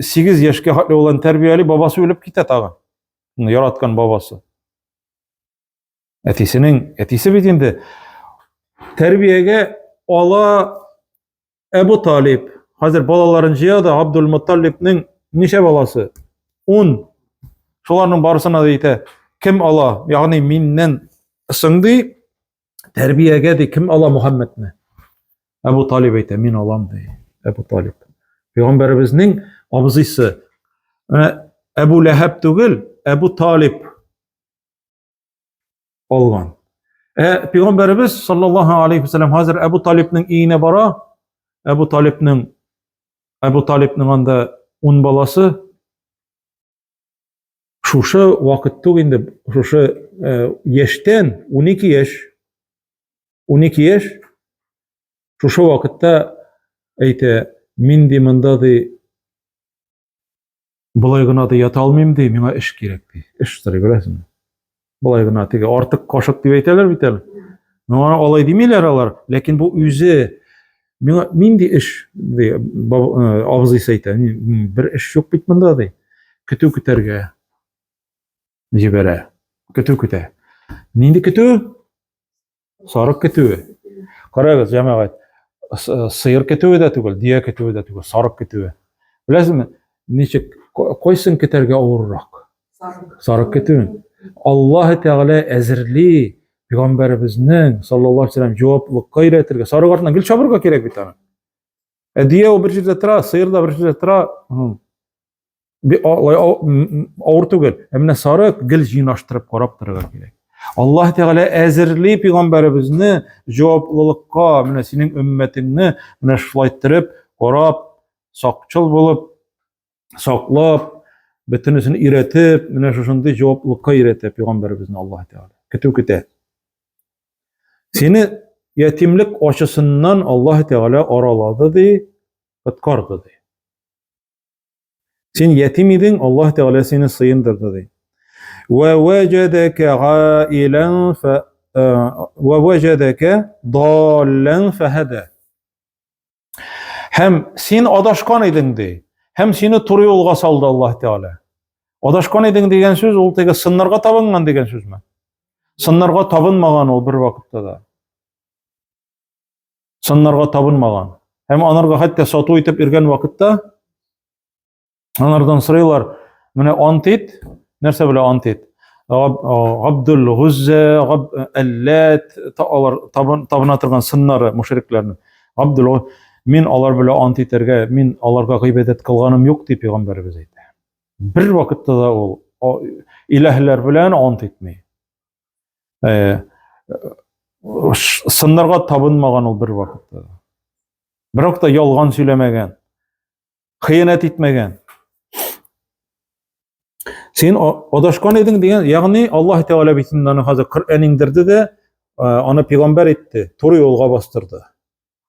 Speaker 1: 8 yaşka hatlı olan terbiyeli babası ölüp gitet ağa. Yaratkan babası. Etisi bitindi. Terbiyege Allah Ebu Talib. Hazır balaların jiyada Abdülmuttalib'nin neçe balası? 10. Şolarның barısına deyte. Kim Allah? Yani minnen ısındı. Terbiyege de kim Allah Muhammed'ni? Ebu Talib eyte. Min alam dey. Ebu Talib. Peygamberimizin abzısı. Ebu Leheb tugil. Ebu Talib olgan. Peygamberimiz sallallahu aleyhi ve sellem hazır Ebu Talib'nin iğne bara. Ebu Talib'nin anda 10 balası şuşu vakittu indi şuşu yaşten 12 yaş şuşu vakitte eyte min dimında di bulaygına da yata almayayım di mena iş gerekti. İşleri göresin. Bulaygına tege artık koşuk diye eyteler biteler. Nana alay demeyler alar. Lakin bu yüze min di iş di avzı sayta. Bir iş yok bitmende di. Kütü küterge. Jibere. Kütü küte. Nindi kütü? Sarık kütü. Karagız cemaat. Sıyır kütü de tugul, diye kütü de tugul, sarık kütü. Bilesiniz mi? Niçin koysun küterge ağırrak. Sarık kütü. Allah Teala ezirli Peygamberimizin sallallahu aleyhi ve sellem cevaplık gayretirge. Sarık artından gül çabırga gerek bir tane. Diye o bir şeyde tıra, sıyır da bir şeyde tıra. Bir ağır tugul. Emine sarık gül jinaştırıp korap tırga gerek. Allah Teala ezirli Peygamberimizni cevaplılıkka, mine senin ümmetinni mine şulayttırıp, korap, sakçıl bulup, saklap, bütünüsünü iretip, mine şuşundu cevaplılıkka iretip Peygamberimizni Allah Teala. Kütü. Seni yetimlik açısından Allah Teala araladı di, kıtkardı di. Sen yetim idin, Allah Teala seni sıyındırdı di. ووجدك عائلا ووجدك ضالا فهدى. Hem sen adaşkan edin de, hem seni turu yolga saldı Allah Teala. Adaşkan edin degen söz ol tege sınırga tabıngan degen söz mü? Sınırga tabınmagan ol bir vakitte da. Sınırga tabınmagan. Hem anarga hatta satu itip irgen vakitte anardan sıraylar mene antit nerse bile antit. Abdul Guzze, Ellat, tabınatırgan sınları müşriklerini. Abdul min alar bile antiterge, min alarga gıybedet kılganım yok diye Peygamberimiz aytdı. Bir vakitte da o ilahlar bilen antitmeyi. Sınırga tabınmagan ol bir vakitte da. Birak da yalgan söylemegen, hıyanet etmegen. Sen adaşkan edin diyen, yani Allah Teala bitinden hazır Kur'an indirdi de ana peygamber etti, turu yolga bastırdı.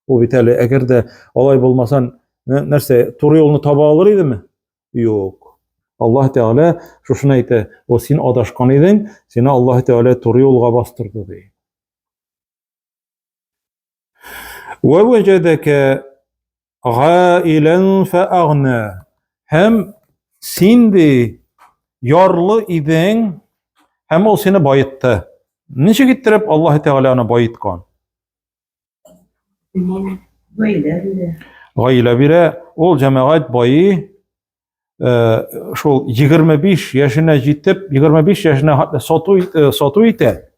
Speaker 1: O biteli eğer de olay bulmasan nerse turu yolunu taba alır idi mi? Yok. Allah Teala şuşuna etti, o sen adaşkan edin, seni Allah Teala turu yolga bastırdı diye. Ve vecedeke gailen fe agna. Hem sen de yarlı idin, hem o seni bayıttı. Niçin gittirip Allah Teala'nı bayıtkan? Gayla bire, ol cemaat bayı, şol 25 yaşına jitip, 25 yaşına hatta satu ite.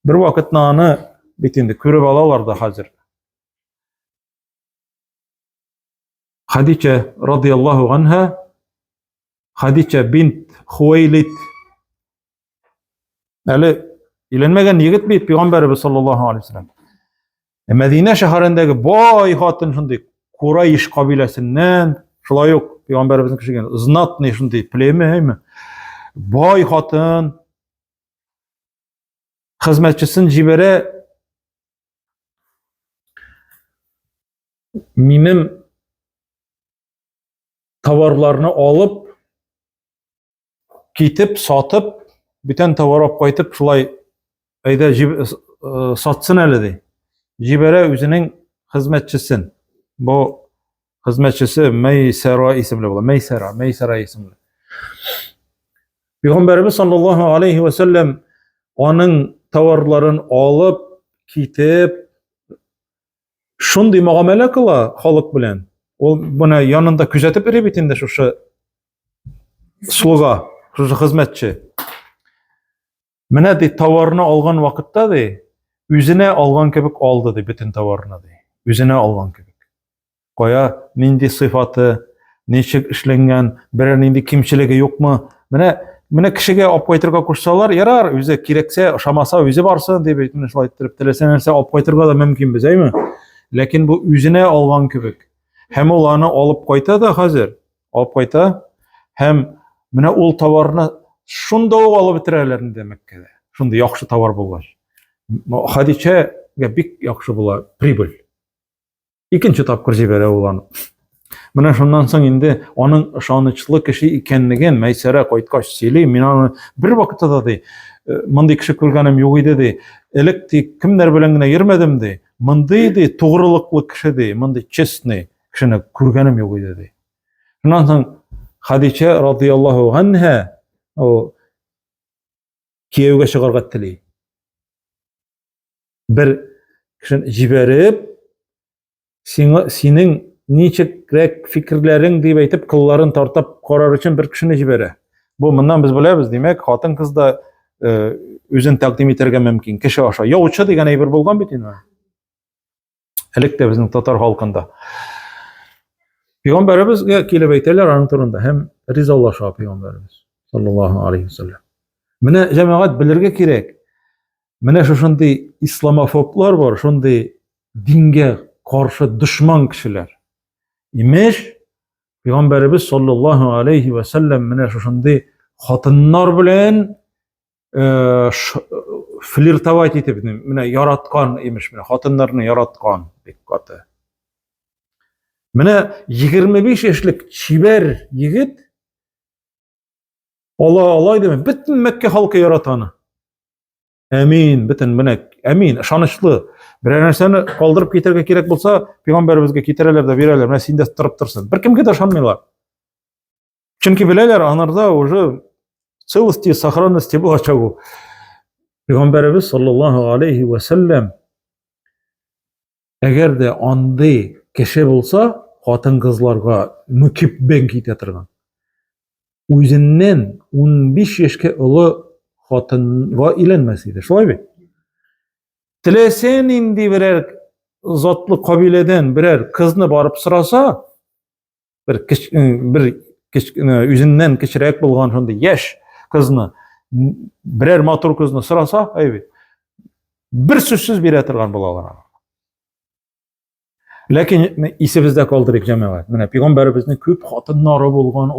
Speaker 1: Bir vakit nanı bitindi, körüp alalar da hazır. Hadice radıyallahu anha, Hadice bint Huwaylid. Ali ilenmegen yigit bit Peygamberimiz sallallahu aleyhi ve sellem. Medine şehrindeki boy hatın şunday Kurayş kabilesinden şulay yok Peygamberimizin kişigen znat ne şunday pleme mi? Boy hatın hizmetçisin jibere Минем товарларны алып, китеп, сатып, бүтән товар алып кайтып, шулай әйдә сатсын әле ди. Җибәрә үзенең хезмәтчесен. Бу хезмәтчесе Мәйсәра исемле була. Мәйсәра исемле. Пәйгамбәрбез саллаллаһу алейхи ва саллям аның товарларын алып, китеп, шундый мөгамәлә кыла халык белән. Ул буны янында күзәтеп йөри бит инде шушы слуга, шушы хезмәтче. Менә ди товарны алган вакытта ди, үзенә алган кебек алды ди бүтән товарны ди. Үзенә алган кебек. Кая, нинди сыйфаты, ничек эшләнгән, берәр нинди кимчелеге юкмы? Менә кешегә алып кайтырга кушсалар, ярар, үзе кирәксә, ошамаса үзе барсын дип әйтеп шулай итеп теләсә нәрсә алып кайтырга да мөмкин без, әйме? Ләкин бу үзенә алган кебек. Һәм ул аны алып кайта да хәзер, алып кайта. Һәм менә ул товарны шунда ук алып бетерәләр инде Мәккәдә. Шунда яхшы товар булгач. Хадичәгә бик яхшы була прибыль. Икенче тапкыр җибәрә ул аны. Менә шуннан соң инде аның ышанычлы кеше икәнлеген Мәйсәра кайткач сөйли. Мин аны бер вакытта да ди, мондый кеше күргәнем юк иде ди. Элек ди кемнәр белән генә йөрмәдем ди. Мондый ди тугрылыклы кеше ди, мондый честный кешене күргәнем юк иде ди. Шуннан соң Хадичә радиллаһу анһа кияүгә чыгарга тели. Бер кешене җибәреп, синең ничекрак фикерләрең дип әйтеп, кылларын тартып карар өчен бер кешене җибәрә. Бу моннан без беләбез, димәк, хатын-кыз да үзен тәкъдим итәргә мөмкин. Кеше аша яучы дигән әйбер булган бит инде. Элек тә безнең татар халкында. Пәйгамбәребезгә килеп әйтәләр аның турында, һәм ризалаша Пәйгамбәребез саллаллаһу алейхи ва саллям. Менә җәмәгать белергә кирәк. Менә шушындый исламофоблар бар, шундый дингә каршы дошман кешеләр. Имеш, Пәйгамбәребез саллаллаһу алейхи ва саллям менә шушындый хатыннар белән флиртовать итеп, менә яраткан, имеш, менә хатыннарны яраткан бик каты. Менә 25 яшьлек чибәр егет алай дип, бөтен Мәккә халкы яратаны. Әмин, бөтен менә әмин, ышанычлы. Берәр нәрсәне калдырып китәргә кирәк булса, Пәйгамбәребезгә китерәләр дә бирәләр. Менә синдә торып торсын. Бер кемгә дә ышанмыйлар. Чөнки беләләр, анарда уже целости, сохранности булачак ул. Пәйгамбәребез саллаллаһу алейхи ва саллям әгәр дә андый кеше булса, хатын-кызларга мөкиббен китә торган. Үзеннән 15 яшькә олы хатынга өйләнмәс иде. Шулай бит? Теләсә нинди берәр затлы кабиләдән берәр кызны барып сораса, бер үзеннән кечерәк булган шундый яшь кызны, берәр матур кызны сораса, әйбит, бер сүзсез бирә торган булалар. Ләкин исебездә калдырыйк җәмәгать. Менә Пәйгамбәребезнең күп хатыннары булган,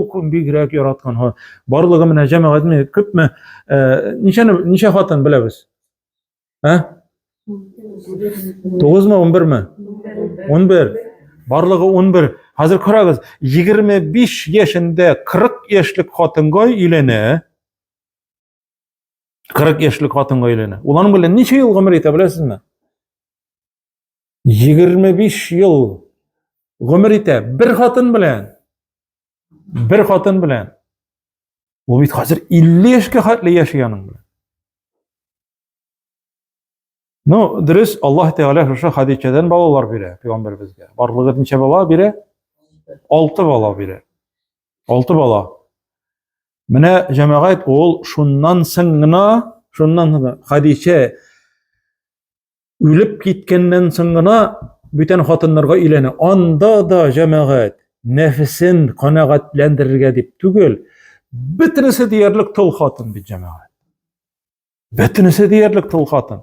Speaker 1: күп бигрәк яраткан. Барлыгы менә җәмәгатьне күпме, ничә хатын беләбез? 9-мы, 11-ми? 11. Барлыгы 11. Хәзер карагыз, 25 яшендә 40 яшьлек хатынга өйләнә. 40 яшьлек хатынга өйләнә. Уларның белән ничә ел гомер итә беләсезме? 25 ел гомер итә бер хатын белән. Бер хатын белән. Ул бит хәзер 50 яшькә хәтле яшәгәнең белән. Ну, дөрес, Аллаһ Тәгалә шушы Хадичәдән балалар бирә Пәйгамбәребезгә. Барлыгы ничә бала бирә? 6 бала бирә. 6 бала. Менә җәмәгать ул шуннан соң гына Хадичә үлеп киткәннән соң гына бүтән хатыннарга өйләнә. Анда да җәмәгать нәфсен канәгатьләндерергә дип түгел, бөтенесе диярлек тол хатын бит җәмәгать. Бөтенесе диярлек тол хатын.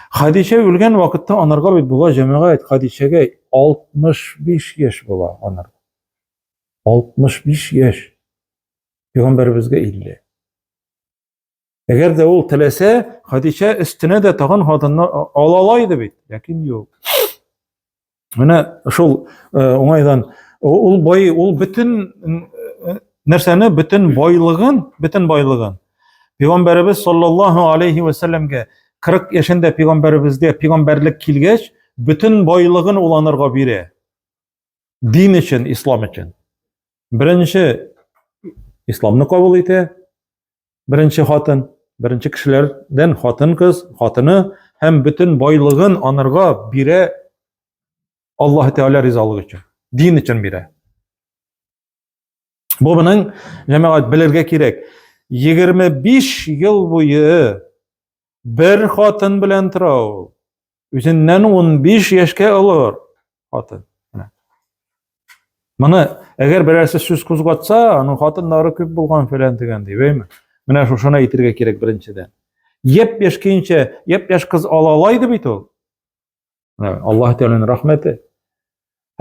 Speaker 1: Хадичә үлгән вакытта анарга бит була җәмәгать Хадичәгә 65 яшь була анар. 65 яшь. Пәйгамбәребезгә 50. Әгәр дә ул теләсә, Хадичә өстенә дә тагын хатынны алалайды бит, ләкин юк. Менә шул уңайдан ул бай, ул бөтен нәрсәне, бөтен байлыгын Пәйгамбәрбез саллаллаһу алейхи ва сәлләмгә 40 яшендә пәйгамбәрбездә пәйгамбәрлек килгәч, бөтен байлыгын ул анырга бирә. Дин өчен, ислам өчен. Беренче исламны кабул итә. Беренче хатын, беренче кешеләрдән хатын-кыз, хатыны һәм бөтен байлыгын анырга бирә Аллаһ Тәгалә ризалыгы өчен. Дин өчен бирә. Бу моның җәмәгать белергә кирәк. 25 ел буе бер хатын белән тора ул. Үзеннән 15 яшькә олор хатын. Моны әгәр берәрсе сүз кузгатса, аның хатыннары күп булган фәлән дигән дибейме? Менә шушыны әйтергә кирәк беренчедән. Яп-яш көенчә, яп-яш кыз алалайды бит ул. Аллаһ Тәгаләнең рәхмәте.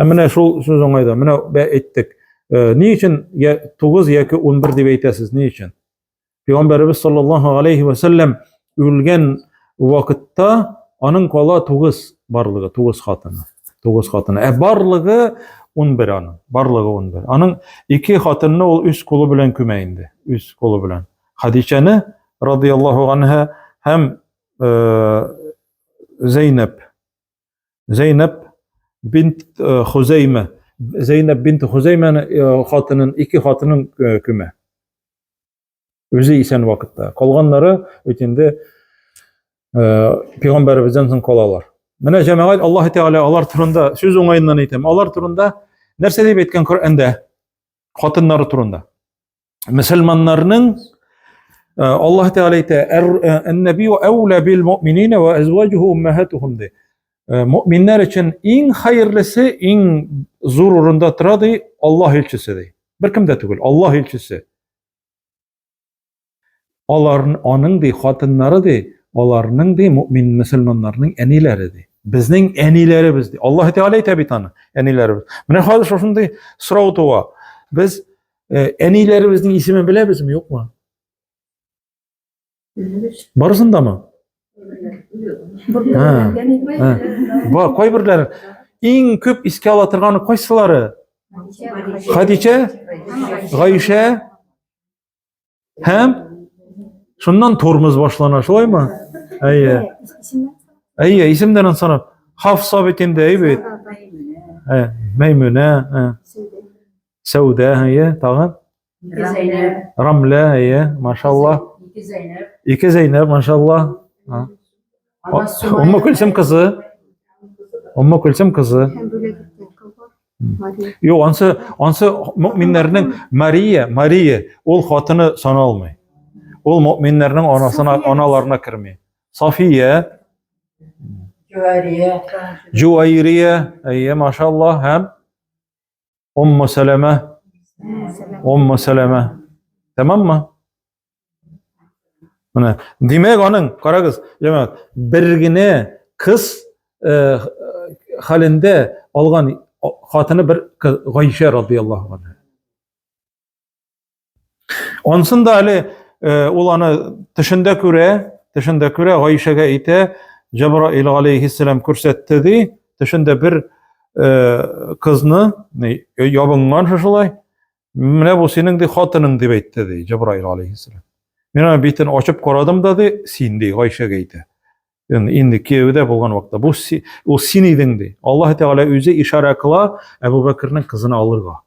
Speaker 1: Һәм менә шул сүз уңайда, менә әйттек. Ни өчен 9 яки 11 дип әйтәсез, ни өчен? Пәйгамбәрбез саллаллаһу алейхи ва сәлләм үлгән вакытта аның кала 9 барлыгы, 9 хатыны. 9 хатыны. Барлыгы 11 аның. Барлыгы 11. Аның 2 хатынны ул үз кулы белән күмә инде. Үз кулы белән. Хадичаны радиллаһу анха һәм Зейнәб бинт Хузайма. Зейнәб бинт Хузайманы хатынын, 2 хатынын күмә. Үзе исән вакытта. Калганнары өтенде пәйгамбәрбездән соң калалар. Менә җәмәгать Аллаһ Тәгалә алар турында сүз уңайыннан әйтәм. Алар турында нәрсә дип әйткән Коръәндә? Хатыннары турында. Мөселманнарның Аллаһ Тәгалә әйтә: "Ан-набию әүлә бил муъминина ва азваҗуһу уммахатуһум" ди. Муъминнәр өчен иң хәерлесе, иң зур урында тора ди Аллаһ илчесе ди. Беркем дә түгел, Аллаһ илчесе. Аның ди хатыннары ди, аларның ди муъмин мөселманнарның әниләре ди. Безнең әниләребез ди. Аллаһ Тәгалә әйтә бит аны, әниләребез. Менә хәзер шушындый сорау туа. Без әниләребезнең исемен беләбезме, юкмы? Барысындамы? Кайберләр иң күп искә ала торганы кайсылары? Хадича, Гайша һәм шуннан Тормыз башлана, шулаймы? Әйе, исемнәрен санап. Хафса бит инде, әйбит. Мәймүнә, Сәүдә, әйе, тагын? Рамла, әйе, машаллах. 2 Зейнәб, машаллах. Умму Көлсем кызы. Юк, ансы муъминнәрнең Мария, ул хатыны саналмый. Ул муъминнәрнең аналарына керми. Сафия, Жуайрия, әйе, машаллах, һәм Умму Сәләмә. Тамаммы? Менә, димәк аның, карагыз, җәмәгать, бер генә кыз хәлендә алган хатыны бер Гайша радиллаһу анха. Онсында әле ул аны төшендә күрә, Гайшәгә әйтә, Җабраил алейһиссалам күрсәтте ди, төшендә бер кызны ябынган шулай. Менә бу синең ди хатының дип әйтте ди Җабраил алейһиссалам. Мен аны битен ачып карадым да ди, син ди Гайшәгә әйтә. Инде кияүдә булган вакытта бу ул син идең ди. Аллаһ Тәгалә үзе ишара кыла Әбу Бәкрнең кызын алырга.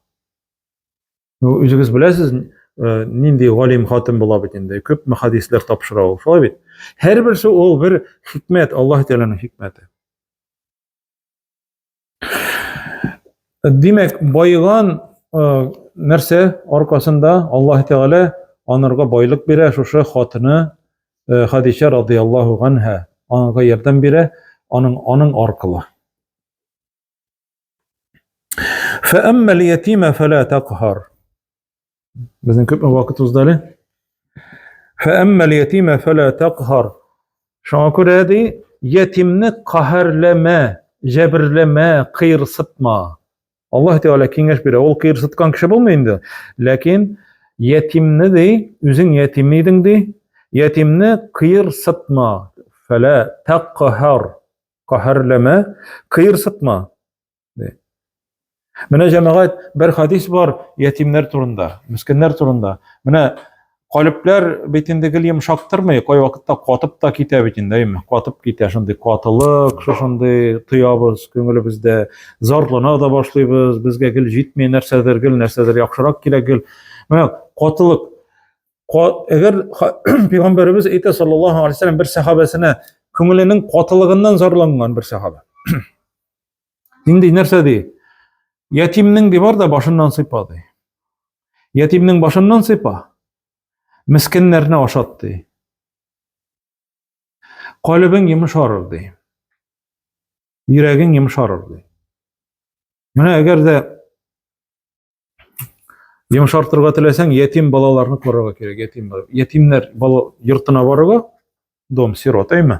Speaker 1: Үзегез беләсез, нинди галим хатын була бит инде. Күп хадисләр тапшыра ул, шулай бит. Һәрберсе ул бер хикмәт, Аллаһ Тәгаләнең хикмәте. Димәк, байыган нәрсә аркасында Аллаһ Тәгалә анырга байлык бирә, шушы хатыны Хадича радиллаһу анха аңа ярдәм бирә, аның аркылы. فَأَمَّا الْيَتِيمَ فَلَا تَقْهَرْ. Безнең күпме вакытыбыз әле? فَأَمَّا الْيَتِيمَ فَلَا تَقْهَرْ. Шуңа күрә ди, ятимне каһәрләмә, җәберләмә, кыйрсытма. Аллаһ Тәгалә киңәш бирә. Ул кыйрсыткан кеше булмый инде. Ләкин ятимне ди, үзең ятим идең ди, ятимне кыйрсытма. Фәлә тәқһәр. Каһәрләмә, кыйрсытма. Менә җәмәгать бер хадис бар ятимнәр турында, мискиннәр турында. Менә калепләр бит инде гел йомшактырмый, кай вакытта катып та китә бит инде, әйме? Катып китә, шундый катылык, шундый тоябыз күңелебездә, зарлана да башлыйбыз, безгә гел җитми нәрсәдер яхшырак кирәк гел. Менә катылык. Әгәр Пәйгамбәребез әйтә саллаллаһу алейһи ва саллям бер сахабәсенә күңеленең катылыгыннан зарланган бер сахаба. Инде нәрсә ди? Ятимнең ди бар да башыннан сыйпа ди. Ятимнең башыннан сыйпа. Мискиннәрне ашат ди. Калыбың йомшарыр ди. Йөрәгең йомшарыр ди. Менә әгәр дә йомшартырга теләсәң, ятим балаларны карарга кирәк, ятимнәр бала йортына барырга, дом сирот, әйме?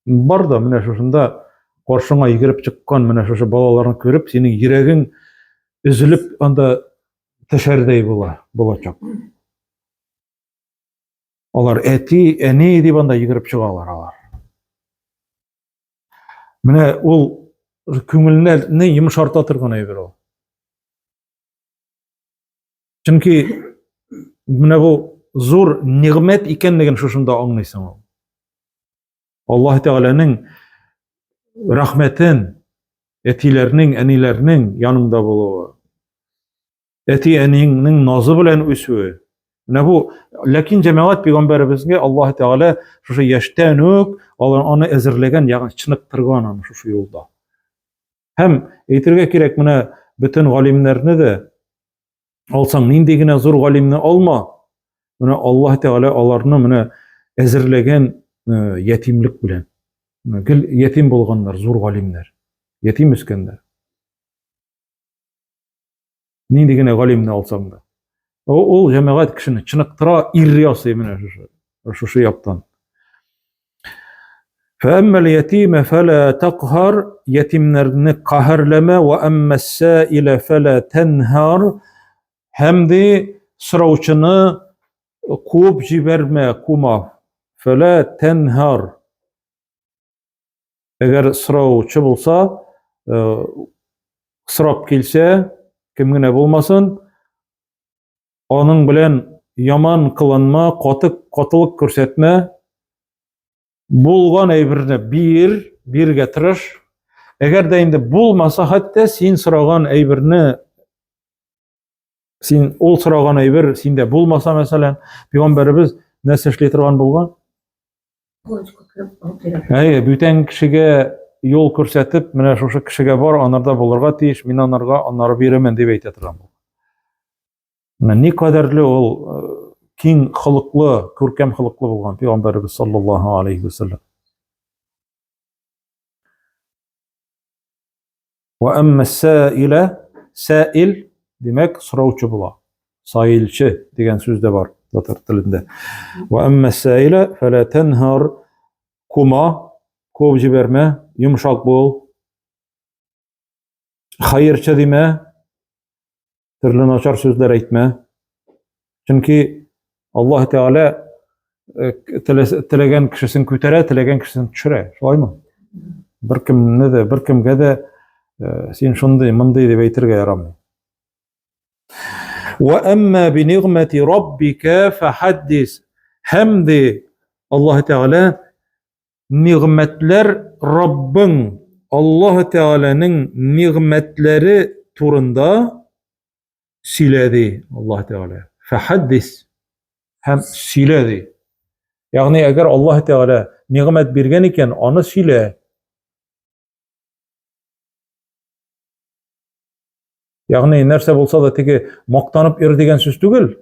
Speaker 1: Бар да менә шушында каршыңа йөгереп чыккан менә шушы балаларны күреп, синең йөрәгең өзелеп анда төшәрдәй булачак. Алар әти, әни дип анда йөгереп чыгалар алар. Менә ул күңелне йомшарта торган әйбер ул. Чөнки менә бу зур нигъмәт икәнлеген шушында аңлыйсың ул. Аллаһ Тәгаләнең рәхмәтен әтиләрнең, әниләрнең янында булуы. Әти әнинең назы белән үсүе. Менә бу, ләкин җәмәгать Пәйгамбәребезгә Аллаһ Тәгалә шушы яшьтән үк аны әзерләгән, ягъни чыныктырган аны шушы юлда. Һәм әйтергә кирәк, менә бөтен галимнәрне дә алсаң, нинди генә зур галимне алма. Менә Аллаһ Тәгалә аларны менә әзерләгән ятимлек белән. Гел ятим булганнар, зур галимнәр. Ятим үскәннәр. Нинди генә галимне алсаң да. Ул җәмәгать кешене чыныктыра, ир ясый менә шушы яктан. فَأَمَّا الْيَتِيمَ فَلَا تَقْهَرْ Ятимнәрне каһәрләмә, وَأَمَّا السَّائِلَ فَلَا تَنْهَرْ Һәм дә сораучыны куып җибәрмә, кума. فَلَا تَنْهَرْ Әгәр сораучы булса, сорап килсә, кем генә булмасын, аның белән яман кылынма, катылык күрсәтмә. Булган әйберне биргә тырыш. Әгәр дә инде булмаса, хәтта син сораган әйберне, ул сораган әйбер синдә булмаса, мәсәлән, Пәйгамбәребез нәрсә эшли торган булган? Бүтән кешегә юл күрсәтеп, менә шушы кешегә бар, анарда булырга тиеш, мин аннары бирәмен дип әйтә торган. Ни кадәрле ул киң хылыклы, күркәм хылыклы булган Пәйгамбәребез саллаллаһу алейхи ва саллям. Ва амма саилә, саил демәк сораучы була. Саилче дигән сүз дә бар татар телендә. Ва амма саилә фәлә тәнһар кума, куып җибәрмә, йомшак бул. Хәерче демә, төрле начар сүзләр әйтмә. Чөнки Аллаһ Тәгалә теләгән кешесен күтәрә, теләгән кешесен төшерә. Шулаймы? Беркемгә дә син шундый, мондый дип әйтергә ярамый. Ва амма би ниғмати раббика фахаддис. Һәм дә Аллаһ Тәгалә ниғмәтләр Раббың, Аллаһ Тәгаләнең ниғмәтләре турында сөйләде. Аллаһ Тәгалә фахаддис. Һәм сөйләде. Ягъни әгәр Аллаһ Тәгалә ниғмәт биргән икән, аны сөйлә. Ягъни нәрсә булса да теге мактанып ир дигән сүз түгел.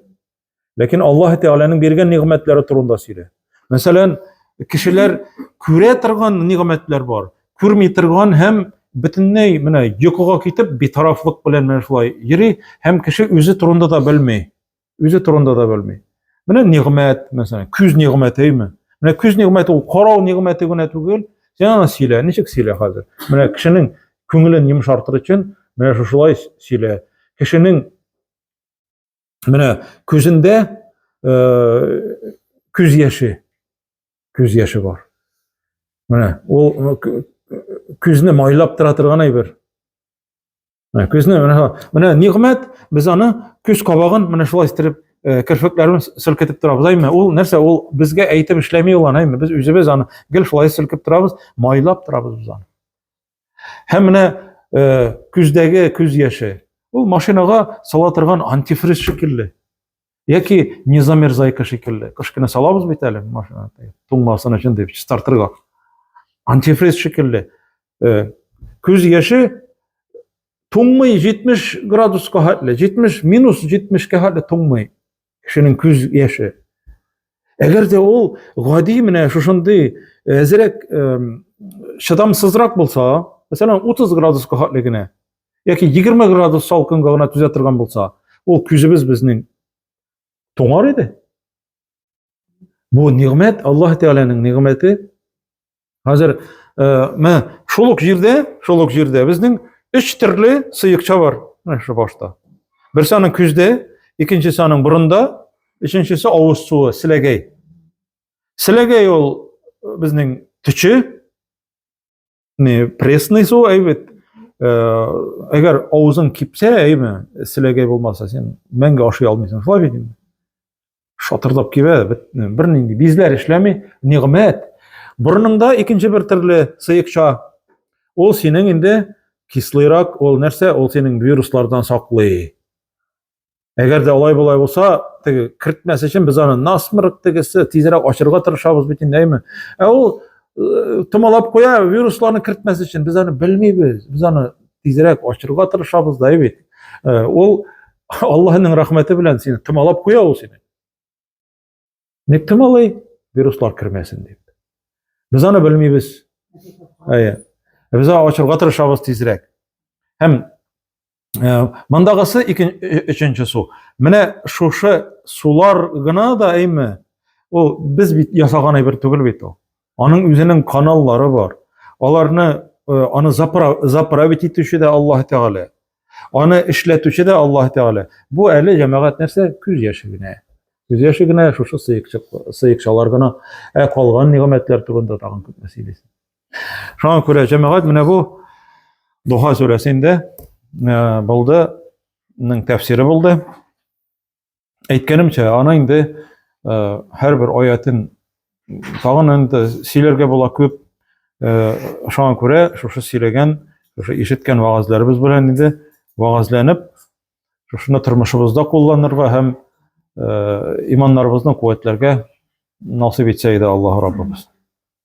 Speaker 1: Ләкин Аллаһ Тәгаләнең биргән ниғмәтләре турында сөйлә. Мәсәлән, кешеләр күрә торган ниғмәтләр бар. Күрми торган һәм бөтенләй менә йокыга китеп битарафлык белән менә шулай йөри, һәм кеше үзе турында да белми. Менә ниғмәт, мәсәлән, күз ниғмәте әйме? Менә күз ниғмәте ул карау ниғмәте генә түгел. Син аны сөйлә, ничек сөйлә хәзер? Менә кешенең күңелен йомшартыр өчен менә шулай сөйлә. Кешенең менә күзендә күз яше бар. Менә ул күзне майлап тора торган әйбер. Күзне менә нигъмәт, без аны күз кабагын менә шулай истереп, керфекләрен селкетеп торабыз, әйме? Ул нәрсә? Ул безгә әйтеп эшләми ул аны, әйме? Без үзебез аны гел шулай селкеп торабыз, майлап торабыз без аны. Һәм менә күздәге күз яше. Ул машинага сала торган антифриз шикелле. Яки низамерзайка шикелле. Кышкына салабыз бит әле машинага. Туңмасын өчен дип стартырга. Антифриз шикелле. Күз яше туңмый 70 градуска хәтле, 70 минус 70-ка хәтле туңмый. Кешенең күз яше. Әгәр дә ул гади менә шушындый әзрәк шыдамсызрак булса, мәсәлән 30 градуска хәтле генә, яки 20 градус салкынга гына түзә торган булса, ул күзебез безнең туңар иде. Бу нигъмәт, Аллаһ Тәгаләнең нигъмәте. Хәзер мә шул ук җирдә безнең 3 төрле сыйыкча бар, менә шу башта. Берсе аның күздә, икенчесе аның бурында, өченчесе авыз суы, силәгәй. Силәгәй ул безнең төче, пресный су, әйбет. Әгәр авызың кипсә, әйме, силәгәй булмаса, сен мәңге ашый алмыйсың. Шулай бит. Шатырдап кибә, бер нинди безләр эшләми, нигъмәт. Бурыныңда икенче бер төрле сыйыкча. Ул синең инде кислырак, ул нәрсә? Ул синең вируслардан саклый. Әгәр дә алай булай булса, теге кертмәс өчен без аны насмырык тегесе тизрәк ачырга тырышабыз бит инде, әйме? Ул томалап куя, вирусларны кертмәс өчен без аны белмибез. Без аны тизрәк ачырга тырышабыз да, бит. Ул Аллаһның рәхмәте белән сине томалап куя ул сине. Ник томалай? Вируслар кермәсен дип. Без аны белмибез. Biz açırga tırışabız tezrek. Hem mandagısı üçüncü su. Mene şuşu sular gına da eymi? O biz yasagan bir tügül bit o. Onun üzerinin kanalları var. Onlarını onu zapra bititüşü de Allah Teala. Onu işletüşü de Allah Teala. Bu eli cemaat nerse küz yaşı güne. Küz yaşı güne şuşu sıyıkçalar gına kalgan nimetler turunda tağın kütmesiyle. Şuna göre cemaat mene bu Duha suresinde buldu, tefsiri buldu. Aytganimcha, ana endi her bir oyatin tag'in endi siylarga bo'la ko'p. Şuna göre şuşu siylagan, şuşu eshitgan va'zlarimiz bilan endi va'zlanib, şuni turmushimizda qo'llanirga ham imonlarimizni quvvatlarga nasib etsa edi Alloh Rabbimiz.